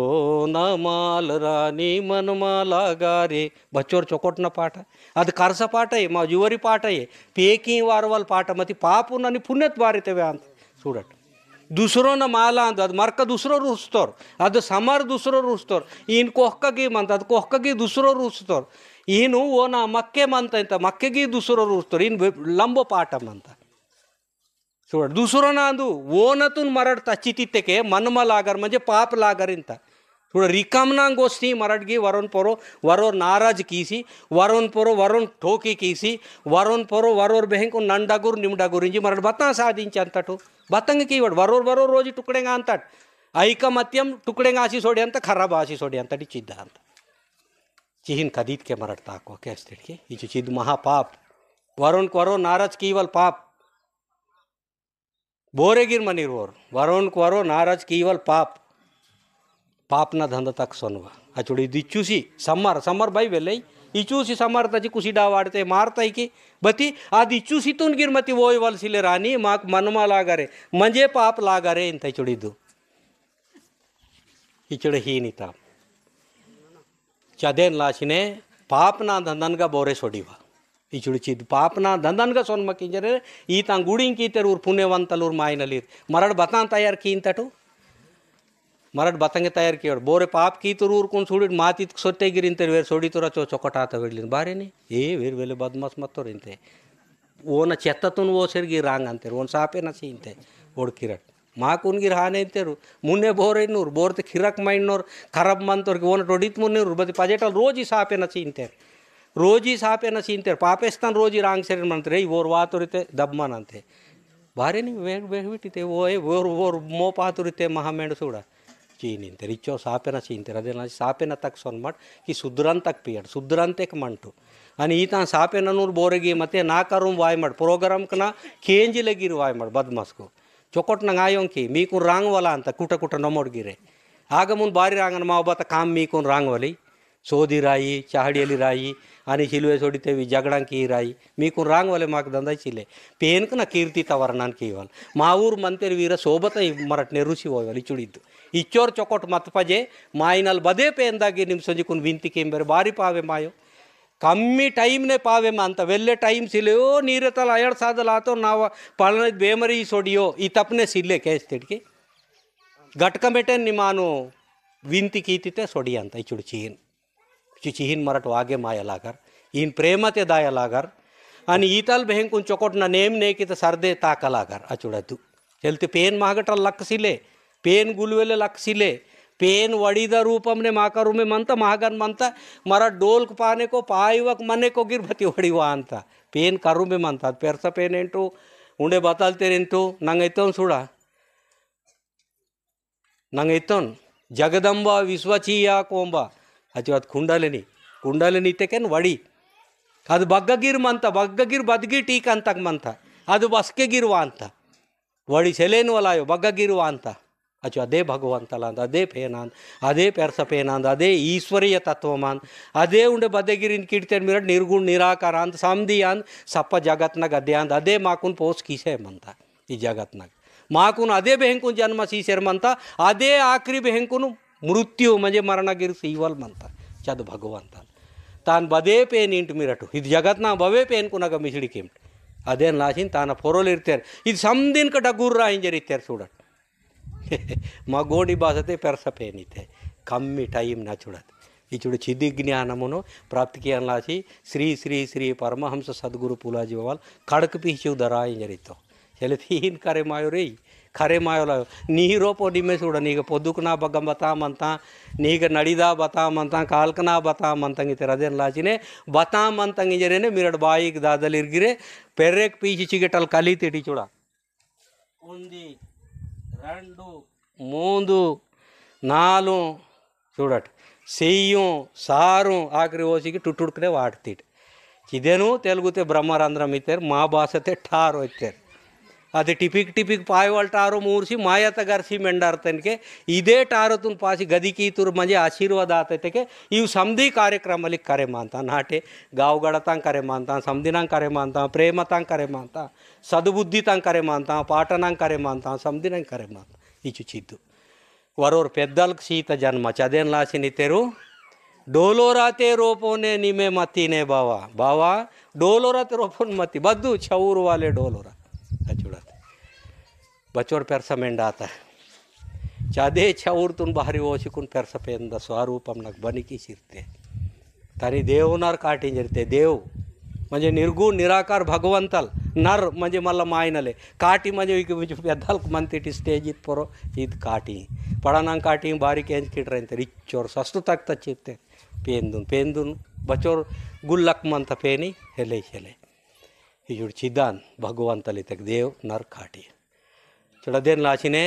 [SPEAKER 2] न माल रानी मनमा लागा रे बच्चोर चोकोटना पाठ ಅದು ಕರ್ಸ ಪಾಠ ಮಾ ಜುವರಿ ಪಾಠ ಪೇಕಿ ವಾರವಲ್ ಪಾಠ ಮತ್ತು ಪಾಪು ನನಗೆ ಪುಣ್ಯತ್ ಬಾರಿತೇವೆ ಅಂತ చూడట్ दुसरोನ ಮಾಲ ಅಂತ ಅದು ಮರ್ಕ दुसरो रुस्तोर ಅದು ಸಮರ್ दुसरो रुस्तोर ಈನ್ ಕೊಹ್ಕಗಿ ಮಂತ ಅದು ಕೊಹ್ಕಗಿ दुसरो रुस्तोर ಈನು ಓನ ಮಕ್ಕೆ ಮಂತ ಅಂತ ಮಕ್ಕೆಗಿ दुसरो रुस्तोर ಈನ್ ಲಂಬೋ ಪಾಠ ಮಂತ చూడ दुसरो ना अंदू ओनतून मराठता चितित्ते मनमा लागर म्हणजे पाप लागर इंत थोड़ा रिकामना गोष्ठी मराठी वरुण पोरो वरोर नाराज कीसी वरुण पोरो वरुण ठोकी कीसी वरुण पोरो वरोर बहन को नंडागुर निमडागुर इंजी मराठी बता साधिंच अंतटू बतंग की वड वरोर वरोर रोजी टुकडेगा अंतट ऐकमत्यम टुकडेगा आशी सोडी अंत खराब आशी सोडी अंतटी चिद्द अंत चिहिन कदीत के मराठता को कैसे की इची चिद महापाप वरुण वरो नाराज कीवल पाप बोरेगिर मनीर वरुण वरो नाराज कीवल पाप पापना धंधा तक सोनवा अचुड़ी दिच्छूसी सम्मर सम्मर बाई वेले ఇచూసి సమర్థచి కుసిడా వాడితే మారతాయికి బతి అది ఇచూసి తున్గిర్ మతి ఓయవలసిలే రాని మాకు మనుమా లాగారే మంజే పాప లాగారే ఇంత ఇచుడిದ್ದು ఇచుడ హీనిత చదేన్ లాసినే ಪಾಪನ ದಂದನ್ಗ ಬೋರೆ ಸೊಡಿವ ಈ ಚುಡಿಚಿದ್ದು ಪಾಪನ ದಂದನ್ಗ ಸೊನ್ಮಕ್ಕಿಂಜರೆ ಈ ತಾಂಗ್ ಗುಡಿಂಗ್ ಕೀತೆರು ಊರು ಪುಣ್ಯವಂತಲೂರು ಮಾಯಿನಲ್ಲಿ ಮರಡ್ ಬತಾನ್ ತಯಾರು ಕೀಂತಟು ಮರಡ್ ಬತಂಗೆ ತಯಾರು ಕೀಯೋಡು ಬೋರೆ ಪಾಪ ಕೀತರು ಊರ್ಕೊಂಡು ಸುಡಿಡ್ ಮಾತಿತ್ ಸೊಟ್ಟೆಗಿರಿಂತೇರು ವೇರು ಸೊಡಿತುರ ಚೊಕಟಾತ ಬಿಡ್ಲಿನ ಬಾರೇನಿ ವೇರು ವೇಲೆ ಬದ್ಮಾಸ್ ಮತ್ತೋರಿಂತೆ ಓನ ಚೆತ್ತತುನ್ ಓಸರ್ಗಿ ರಾಂಗ್ ಅಂತಾರೆ ಓನ್ ಸಾಪೇನ ಸೀಂತೆ ಓಡ್ಕಿರಟ್ ಮಾಕುನ್ಗಿರ್ ಹಾನೆ ಅಂತೇರು ಮುನ್ನೆ ಬೋರೇನೂರು ಬೋರ್ತೆ ಕಿರಕ್ ಮೈನ್ನೋರು ಖರಾಬ್ ಮಂತವ್ರಿಗೆ ಓನ ರೊಡಿತ್ ಮುನ್ನೂರು ಬದಿ ಪಜೆಟಲ್ ರೋಜಿ ಸಾಪೇನ ಸೀಂತೇರು रोजी सापेन सीनते पापेस्तान रोजी रांग सेर मंत्रे ओर वातुरिते दब्मन अंते बारे नहीं वेग वेग बिटिते ओर मो पातुरिते महामेंड सूड़ा चीनिंते रिचो सापेन सीनते अदेना सापेन तक सोन्मट कि सुद्रन तक पियड सुद्रन तक मंटू आणि ಈತ ಸಾಪೇನೂರು ಬೋರೆಗಿ ಮತ್ತೆ ನಾಕರು ವಾಯ್ ಮಾಡಿ ಪ್ರೋಗ್ರಾಮ್ ಕನ ಕೇಂಜಿಲೆಗಿರು ವಾಯ್ ಮಾಡಿ ಬದ್ಮಸ್ಕು ಚೊಕೊಟ್ ನಂಗೆ ಆಯೋಂಕಿ ಮೀಕು ರಾಂಗ್ ವಲ ಅಂತ ಕುಟ ಕುಟ ನಮೋಡ್ಗಿರೆ ಆಗ ಮುಂದೆ ಬಾರಿ ರಾಂಗನ ಮಾವ ಬತ್ತ ಕಾಮ್ ಮೀಕು ರಾಂಗ್ ವಲಿ सोदी राई चाहड़ियली राई आणि हिलवे सोडीते जगडांकी राई मीकून रांग वाले माक धंदा चिले पेन ना कीर्ती तवरणान कीवल माऊर मंतेर वीर सोबत मराठने ऋषी होवल इचुडिದ್ದು इच्चोर चोकोट मत पजे माइनल बदे पेंदागी निम संजिकुन विंती केंबेर बारी पावे मायो कम्मी टाइम ने पावे मा ಅಂತ ವೆಲ್ಲೆ ಟೈಮ್ ಸಿಲೆಯೋ ನೀರತಲ ಅಯಡ್ ಸಾದಲಾತೋ ನಾವು ಪಳನದ ಬೇಮರಿ ಸೋಡಿಯೋ ಈ ತಪ್ಪನೆ ಸಿಲ್ಲೆ ಕೇಸ್ತಿಡ್ಕಿ ಗಟ್ಕಮೆಟೆ ನಿಮಾನು ವಿಂತಿ ಕೀತಿತೆ ಸೊಡಿ ಅಂತ ಇಚುಡು ಚೀನ್ चिचिहीन मराठ वागे माया लागर इन प्रेम ते दाया लागर आणि ईतल बेहंकुन चोकोटना नेम ने की सरदे ताका लागर अचुडद्दु हेल्ते पेन मागटल लक्सिले पेन गुलवेले लक्सिले पेन वड़ीद रूपमने माकरू में मंत महागन मंत मरा डोल्क पाने को पायवक मने को गिरभति वड़ीवा अंत पेन करू में मंत पेरस पेन एंटू उंडे बतलतेरेंटू नंगैतोन सुड़ा नंगैतोन जगदंबा विश्वचीया कोंबा अजिबात कुंडलिनी तेकेन वड़ी ಅದು ಬಗ್ಗಗಿರ್ಮಂತ ಬಗ್ಗಗಿರ್ ಬದ್ಗಿ ಟೀಕ್ ಅಂತಕ್ ಮಂತ ಅದು ಬಸ್ಕೆಗಿರುವ ಅಂತ ವಡಿ ಸೆಲೇನು ವಲಾಯೋ ಬಗ್ಗಗಿರುವ ಅಂತ ಅಚ್ಚು ಅದೇ ಭಗವಂತಲ ಅಂತ ಅದೇ ಪೇನ ಅಂತ ಅದೇ ಪೆರ್ಸಪೇನ ಅಂತ ಅದೇ ಈಶ್ವರೀಯ ತತ್ವಮ ಅಂತ ಅದೇ ಉಂಡೆ ಬದ್ದಗಿರಿನ ಕಿಡ್ತೇನೆ ಮಿರಡ್ ನಿರ್ಗುಣ ನಿರಾಕಾರ ಅಂತ ಸಮದಿ ಅಂತ ಸಪ್ಪ ಜಗತ್ನಾಗ ಅದೇ ಅಂತ ಅದೇ ಮಾಕುನ್ ಪೋಸ್ ಕೀಸೇಮಂತ ಈ ಜಗತ್ನಾಗ ಮಾಕುನ್ ಅದೇ ಬೆಹಂಕುನ್ ಜನ್ಮ ಸೀಸೇರ್ಮಂತ ಅದೇ ಆಕ್ರಿ ಬೆಹಂಕುನು मृत्यू म्हणजे मरणगिर सीवल म्हणतात चद भगवंत तान बदे पेन इंट मिरटू ಇದು ಜಗತ್ನ ಬವೆ ಪೇನ್ ಕುನಗ ಮಿಸಿಡಿ ಕೆಂಟ್ ಅದೇನು ಲಾಸಿನ್ ತಾನ ಫೊರೋಲ್ ಇರ್ತಾರೆ ಇದು ಸಮದಿನ ಕಟ ಗುರ್ರ ಹಿಂಜರ್ ಇರ್ತಾರೆ ಸುಡಟ್ ಮಗೋಡಿ ಬಾಸತೆ ಪೆರ್ಸ ಪೇನ್ ಇತ್ತೆ ಕಮ್ಮಿ ಟೈಮ್ ನ ಚುಡತ್ ಈ ಚುಡು ಚಿದಿ ಜ್ಞಾನమును ಪ್ರಾಪ್ತಿಗೆ ಅನ್ಲಾಸಿ ಶ್ರೀ ಶ್ರೀ ಶ್ರೀ ಪರಮಹಂಸ ಸದ್ಗುರು ಪೂಲಾಜಿ ಬಾವಲ್ ಕಡಕ ಪಿಚು ದರಾ ಹಿಂಜರ್ ಇತ್ತು ಚಲೆ ತೀನ್ ಕರೆ ಮಾಯೋರಿ ಖರೆ ಮಾಯೋಲ ನೀರೋಪೋ ನಿಮ್ಮೆ ಸುಡ ನೀಗ ಪೊದ್ದುಕನಾ ಬಗ್ಗಂ ಬತಾಮಂತ ನೀಗ ನಡಿದಾ ಬತಾಮಂತ ಕಾಲ್ಕನಾ ಬತಾಮಂತಂಗಿತಾರೆ ಅದೇನು ಲಾಚಿನೇ ಬತಾಮಂತಂಗಿಜರೇನೆ ಮಿರಡ್ ಬಾಯಿಗೆ ದಾದಲ್ಲಿ ಇರ್ಗಿರೆ ಪೆರ್ರೆಕ್ ಪೀಚಿ ಚಿಗೆಟಲ್ ಕಲಿತಿಟಿ ಚೂಡ ಒಂದಿ రెండు మూడు నాలుగు చూడట్ సెయ్యం సారు ఆఖరి ఓసికి టుట్టుడుకునే వాడుతీటి ఇదేను తెలుగుతే బ్రహ్మరంధ్రం ఇస్తారు మా భాషతే ఠారు ఇస్తారు అది ಟಿಪಿಕ್ ಟಿಪಿಕ್ ಪಾಯ್ವಲ್ ಟಾರು ಮೂರ್ಸಿ ಮಾಯತ ಗರ್ಸಿ ಮೆಂಡಾರ್ತನಿಕೆ ಇದೇ ಟಾರತುನ್ ಪಾಸಿ ಗದಿಕೀತುರು ಮಂಜೆ ಆಶೀರ್ವಾದ ಆತೈತೆಕೆ ಇವು ಸಮಧಿ ಕಾರ್ಯಕ್ರಮಲ್ಲಿ ಕರೆ ಮಾಂತ ನಾಟೆ ಗಾವ್ಗಡತಂಗೆ ಕರೆ ಮಾಂತ ಸಮದಿನಂಗೆ ಕರೆ ಮಾಂತ ಪ್ರೇಮತಂಗೆ ಕರೆ ಮಾಂತ ಸದ್ಬುದ್ಧಿ ತಂಗೆ ಕರೆ ಮಾಂತ ಪಾಠನಂಗೆ ಕರೆ ಮಾಂತ ಸಮದಿನಂಗೆ ಕರೆ ಮಾಂತ ಈಚು ಚಿದ್ದು ವರೋರ್ ಪೆದ್ದಲ್ಕ್ ಸೀತ ಜನ್ಮ ಚದೇನ್ ಲಾಸಿನಿತೆರು ಡೋಲೋರಾತೆ ರೋಪೋನೆ ನಿಮೆ ಮತ್ತಿನೇ ಬಾವಾ ಡೋಲೋರಾತೆ ರೋಪೋನ್ ಮತ್ತಿ ಬದ್ದು ಚೌರು ವಾಲೆ ಡೋಲೋರಾ अचुड़त बचोर पेरसा मेंढा आता चादे छाऊरतून बाहेर ओशिकून पेरसा पेंदा स्वरूपम नग बनिकी शिरते तरी देवनार काटिंजरते देव म्हणजे निर्गुण निराकार भगवंतल नर म्हणजे मला मायनले काटी म्हणजे पेदल मंती स्टेज इत पोरो ईद काटी पडानांग काटी बारीक एंज किट्रेंते रिच्चोर सस्तु तक चित्ते पेंदून बचोर गुल्लक मंत पेनी हेले हेले जुड़ चिदान भगवंतली तक देव नर काटी चुड़देन लाचिने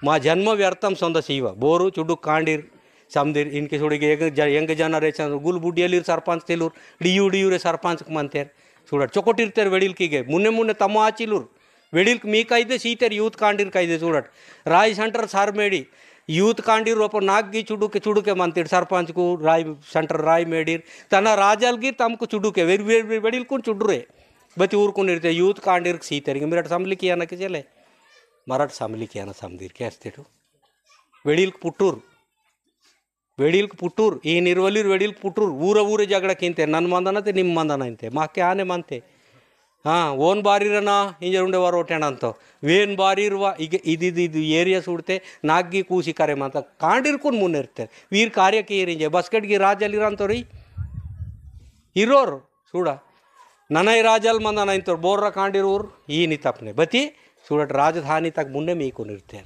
[SPEAKER 2] माँ जन्म व्यर्थम सौंद शिव बोरू चुडु कांडीर समदीर इनके सुड़िगे यंग जनरेशन गुल बुडियली सरपंच तेलूर डियू रे सरपंच मंतेर चूड़ चोकोटिर्तेर वेडिल कीगे मुन्ने मुन्ने तम आचिलूर वेडिल मी कायदे सीतेर यूथ कांडीर कायदे चूड़ट राय सेंटर सारमेडी यूथ कांडीर रोप नागी चुडुके चुडुके मंतिर सरपंच को राय सेंटर राय मेडीर तना राजलगीर तमको चुडुके वेडिल कुन चुड्रे बती ऊरकुन इरते यूथ कांडीर सीतेरिगे मिरट समली किया ना किचले मराठ समली किया ना समदीर कैस्तेटू वेडिल पुटूर ಈ ನಿರ್ವಲಿರ್ ವೆಡಿಲ್ ಪುಟೂರ್ ಊರ ಜಗಳಕ್ಕಿಂತೆ ನನ್ನ ಮಂದನತೆ ನಿಮ್ಮ ಮಂದನ ಇಂತೆ ಮಾಕೆ ಆನೆ ಮಂತೆ ಹಾಂ ಓನ್ ಬಾರಿರನ ಇಂಜ ಉಂಡೆ ವಾರ ಓಟೇಣ ಅಂತ ವೇನ್ ಬಾರಿ ಇರುವ ಈಗ ಇದು ಏರಿಯಾ ಸುಡ್ತೆ ನಾಗಿ ಕೂಸಿ ಕರೆ ಮಂತ ಕಾಂಡಿರ್ಕೊಂಡು ಮುನ್ನೆ ಇರ್ತಾರೆ ವೀರ್ ಕಾರ್ಯಕ್ಕೆ ಏರಿಂಜೆ ಬಸ್ಕೆಟ್ಗೆ ರಾಜಲ್ಲಿರಂತವ್ರಿ ಇರೋರು ಸೂಡ ನನೈ ರಾಜಲ್ ಮಂದನ ಇಂತವ್ರು ಬೋರ್ರ ಕಾಂಡಿರೋರು ಈ ನಿತಪ್ನೆ ಬತಿ सूरत राजधानी तक मुन्ने में को निर्ते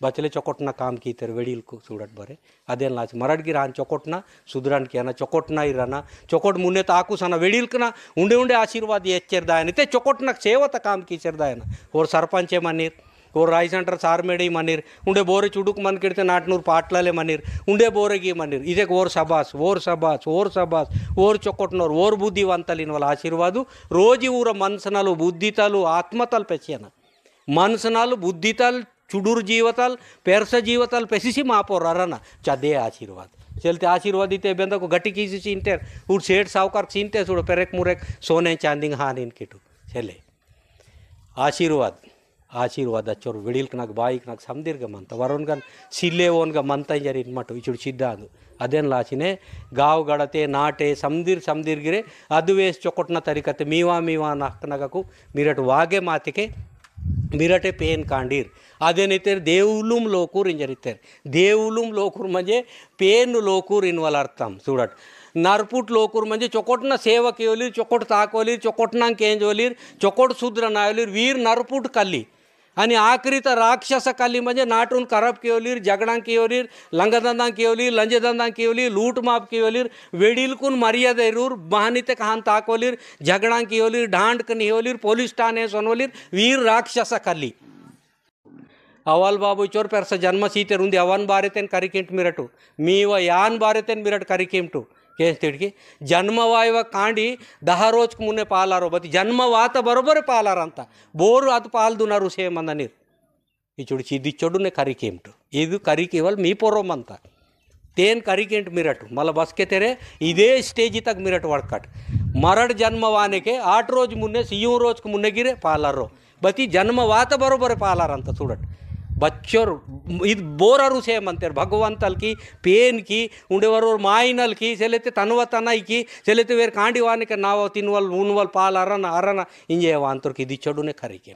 [SPEAKER 2] बचले चौकोटना काम की तेरे वेड़ील को सूरत बरे अदे लाच मराठ की रान चौकोटना सुधरान किया ना चौकोटना ही रहना चौकोट मुन्ने ताकू सना वेड़ील कना उंडे उंडे आशीर्वाद ये चेरदाय नहीं ते चौकोटना सेवत काम की चेरदाय ना और सरपंच मनीर और राय सेंटर सारमेड़ी मनीर उंडे बोरे चुडुक मन किड़ते नाटनूर पाटलाले मनीर उंडे बोरेगी मनीर इधे ओर सबास ओर चौकोटनोर ओर बुद्धिवंतलिन वाला आशीर्वाद रोजी ऊर मनसनलु बुद्धितलु आत्मतल पेचियना मनसनाल बुद्धितल चुडूर जीवतल पेरस जीवतल पेसिसी मापोर अरना चदे आशीर्वाद चलते आशीर्वाद इते बेंदा को गटी की सीनते उड़ सेठ सावकार सीनते सुड़ पेरेक मुरेक सोने चांदिंग हान इन किटू चले आशीर्वाद अच्छोर विडिल कनक बाई कनक समदीर्घ मंत वरुण गन सिल्ले ओन ग मंत जरी मटु इचुड़ सिद्ध ಅದು ಅದೇನ್ ಲಾಚಿನೆ ಗಾವ್ ಗಡತೆ ನಾಟೆ ಸಮದೀರ್ ಗಿರೆ ಅದುವೇಸ್ ಚೊಕೊಟ್ನ ತರಿಕತೆ ಮೀವಾ ನಕ್ಕನಗಕು ಮಿರಟ್ ವಾಗೆ ಮಾತಿಕೆ मिरटे पेन कांडीर आदे नेतेर देवलुम लोकूर इंजरितेर देवलुम लोकूर म्हणजे पेन लोकूर इनवाल अर्थम सूरट नरपुट लोकूर म्हणजे चोकोटना सेवक योलीर चोकोट ताकोलीर चोकोटना केंजोलीर चोकोट शूद्र नायोलीर वीर नरपुट कल्ली आणि आखरी तर राक्षस काली म्हणजे नाटून करप केवलीर झगडां केवलीर लंगधंदा केवलीर लंजधंदा केवलीर लूटमाप केवलीर वेडिलकून मर्यादा इरूर बहानिते कहान ताकोलीर झगडां केवलीर ढांड कनियोलीर पोलीस ठाणे सोनवलीर वीर राक्षस काली अवल बाबू चोर पेरस जन्म सीते रुंदी अवन बारेतेन करिकेंट मिरटू मीव यान बारेतेन मिरट करिकेंटू केस तिड़की जन्मवायव कांडी 10 रोज मुन्ने पालारो बती जन्मवात बरोबर पालार अंत बोर अत पाल्दुनारू सेमंद ನೀರು ಇಚುಡಿ ಚಿದಿಚ್ಚೊಡುನೆ ಕರಿಕೆಂಟು ಇದು ಕರಿಕೆವಲ್ ಮೀ ಪೊರೋಮಂತ ತೇನ್ ಕರಿಕೆಂಟ್ ಮಿರಟು ಮಲ ಬಸ್ಕೆ ತೆರೆ ಇದೇ ಸ್ಟೇಜ್ तक मिरट वड़कट मरड़ जन्मवाने के 8 रोज मुन्ने सियू रोज के मुन्ने गिरे पालारो बती जन्मवात बरोबर पालार अंत सूडट बच्चोर इद बोररू सेमंतर भगवंतल की पेन की उंडेवर माइनल की सेलेते तनव तनई की सेलेते वेर कांडिवाने के नाव तिनवल उनवल पाल अरन इंजे वांतर की दिचडुने खरीके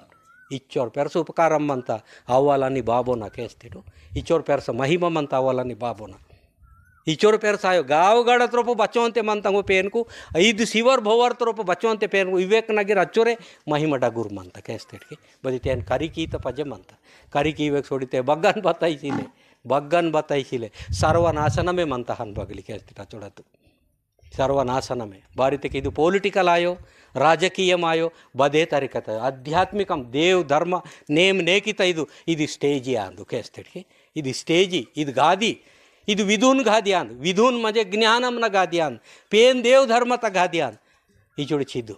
[SPEAKER 2] इच्चोर पेरस उपकारम अंत अव्वाలని बाबोना केस्तिटु इच्चोर पेरस महिमम अंत अव्वाలని बाबोना इचोर पेरस आयो गाव गड़त रोप बच्चोंते मंतंगो पेन को 5 सिवर भोवर रोप बच्चोंते पेन को विवेक नगिर अच्छोरे महिम डगुर मंत केस्तेट की बदी तेन करी की त पजे मंत करी की विवेक सोडिते बग्गन बताइसिले सर्वनाशनमे मंत हन बगली केस्तेट चोड़तु सर्वनाशनमे बारिते कि पॉलिटिकल आयो राजकीय आयो बदे तरीकत आध्यात्मिकम देव धर्म नेम नेकित इदु स्टेजी आंदु केस्तेट की इदु स्टेजी इदु गादी ಇದು ವಿಧೂನ್ ಗಾದ್ಯಾನ್ ವಿಧೂನ್ ಮಜೆ ಜ್ಞಾನಂನ ಗಾದ್ಯಾನ್ ಪೇನ್ ದೇವ್ ಧರ್ಮತ ಗಾದ್ಯಾನ್ ಈ ಚುಡಿಚಿದ್ದು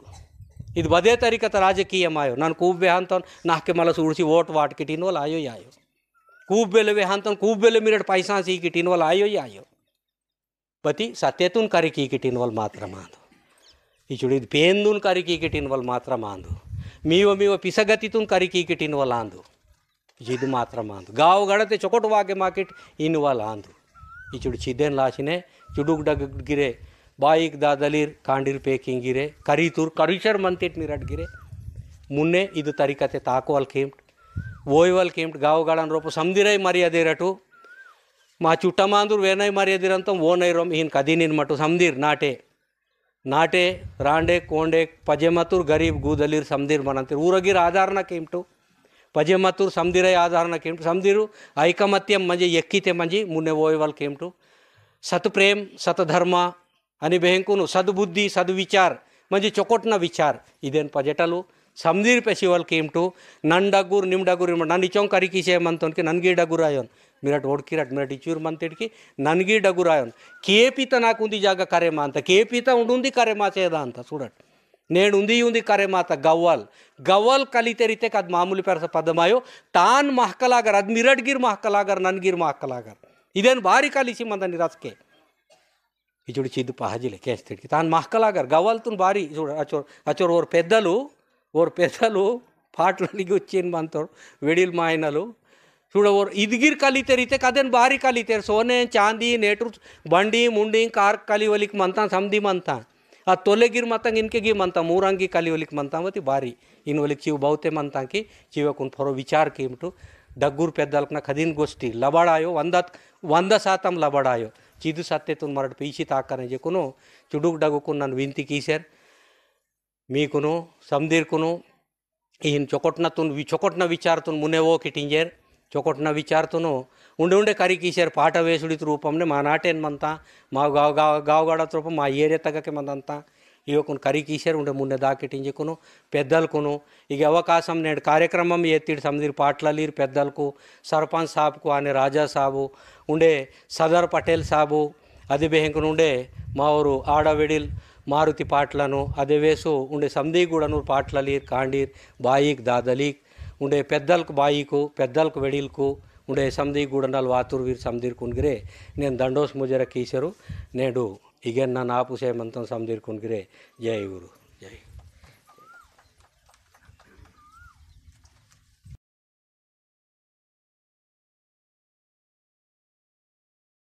[SPEAKER 2] ಇದು ಬದೇ ತರಿಕತ ರಾಜಕೀಯ ಮಾಯೋ ನಾನು ಕೂಬ್ಬೆ ಅಂತನ್ ನಾಕೆ ಮಲಸ ಉಳಿಸಿ ಓಟ್ ವಾಟ್ ಕಿಟಿನೋಲ್ ಆಯೋ ಯಾಯೋ ಕೂಬ್ಬೆಲೆ ಅಂತನ್ ಕೂಬ್ಬೆಲೆ ಮಿರಟ್ ಪೈಸಾ ಸಿ ಕಿಟಿನೋಲ್ ಆಯೋ ಯಾಯೋ ಪತಿ ಸತ್ಯತುನ್ ಕರಿ ಕಿ ಕಿಟಿನೋಲ್ ಮಾತ್ರ ಮಾಂದು ಈ ಚುಡಿದ್ ಪೇಂದುನ್ ಕರಿ ಕಿ ಕಿಟಿನೋಲ್ ಮಾತ್ರ ಮಾಂದು ಮೀವ ಪಿಸಗತಿತುನ್ ಕರಿ ಕಿ ಕಿಟಿನೋಲ್ ಆಂದು ಇದು ಮಾತ್ರ ಮಾಂದು ಗಾವ್ ಗಡತೆ ಚೊಕೊಟವಾಗೆ ಮಾರ್ಕೆಟ್ ಇನ್ವಾಲ್ ಆಂದು इचुड़ चिदेन लाशिने चुडुक डग गिरे बाइक दादलीर कांडीर पेकिंग गिरे करीतूर करीचर मंतेट मिरट गिरे मुन्ने इदु तरीकते ताकोवल केम्ट वोयवल केम्ट गाव गाड़न रोप समदिरೈ मर्यादेरटू मा चुट्टमांदूर वेनೈ मर्यादिरंत ओनैरोम हिन कदीनिन मटू समदीर नाटे रांडे कोंडे पजेमतूर गरीब गूदलीर समदीर मनंतीर ऊरगिर आधारना केम्टू पजेमतूर समदिरೈ आधारना केम्टू समदीरू ऐकमत्यम म्हणजे यक्कीते म्हणजे मुन्ने वोयवल केम्टू सतप्रेम सतधर्म आणि बेहंकुनु सद्बुद्धी सद्विचार म्हणजे चोकोटना विचार इदेन पजेटलू समदीर पेशिवल केम्टू नंडगूर निम्डगूर ननिचों करिकीसे मंतोन कि ननगी डगुरायोन मिरट ओडकिरट मिरट इचूर मंतेट की ननगी डगुरायोन केपीत नाकुंदी जाग करे मांत केपीत उंडुंदी करे माचेदा अंत सूडट నేను ఉంది కరే మాత గవ్వల్ కలితే రీతే అది మామూలు పెరస పదమాయో తాన్ మహకలాగర్ అది మిరడ్గిర్ మహకలాగర్ నన్గిర్ మహకలాగర్ ఇదేನು ಭಾರಿ ಕಲಿಸಿ ಮಂದ ನಿರಾಸ್ಕೆ ఈ చూడు చిద్దు పహజిలే కేస్తాడికి తాను మహకలాగర్ గవ్వలతో భారీ చూడు అచోరు ఓరు పెద్దలు పాటలకి వచ్చింది మనతో వెడిల్ మాయనలు చూడ ఓర్ ఇదిగిర్ కలితే కదేನು ಭಾರಿ ಕಲಿತೇರು ಸೋನೆ ಚಾಂದಿ ನೇಟ್ರು ಬಂಡಿ ಮುಂಡಿ ಕಾರ್ ಕಲಿವಲಿಕ್ಕೆ ಮಂತ ಸಮದಿ ಮಂತ ಆ ತೊಲೆಗಿರ್ ಮತ್ತಂಗೆ ಇನ್ಕೆಗಿ ಮಂತ ಮೂರಂಗಿ ಕಲಿವಲಿಕ್ಕೆ ಮಂತ ಮತಿ ಭಾರಿ ಇನ್ನು ಒಲಿಗೆ ಚೀವ್ ಬಹುತೆ ಮಂತಾಂಕಿ ಚೀವಕುನ್ ಫರೋ ವಿಚಾರ कीमटू डग्गूर पेद्दालकना खदीन गोष्टी लबाडायो 100% लबाडायो चिदू सत्तेतून मराठ पीची ताकने जे कुनो चुडूक डगुकुन नन विनती कीसेर मीकुनो समदीरकुनो इन चोकोटना विचारतून मुने वो किटिंजेर चोकोटना विचारतूनो ఉండే కరి కీసారు పాట వేసుడిత రూపంనే మా నాటేన్ మంతా మా గావగాడత రూపం మా ఏరియా తగ్గకే మందంతా ఇవకును కరి కీసారు ఉండే మున్నే దాకెటించుకును పెద్దలకును ఇక అవకాశం నేడు కార్యక్రమం ఎత్తిడి సమిదిరి పాటలలీరు పెద్దలకు సర్పంచ్ సాబ్కు అనే రాజా సాబు ఉండే సదర్ పటేల్ సాబు అది బెహంకును ఉండే మా ఊరు ఆడవెడిల్ మారుతి పాటలను అదే వేసు ఉండే సమిదిగూడను పాటలలీరు కాండీర్ బాయిక్ దాదలీక్ ఉండే పెద్దలకు బాయికు పెద్దలకు వెడిల్కు ఉండే సమది గూడండాలు వాతూరు వీరు సమదీర్ కున్గిరే నేను దండోస్ ముజర కీసరు నేడు ఇగన్ నా నాపుసే మంతం సమదీర్ కున్గిరే జై గురు జై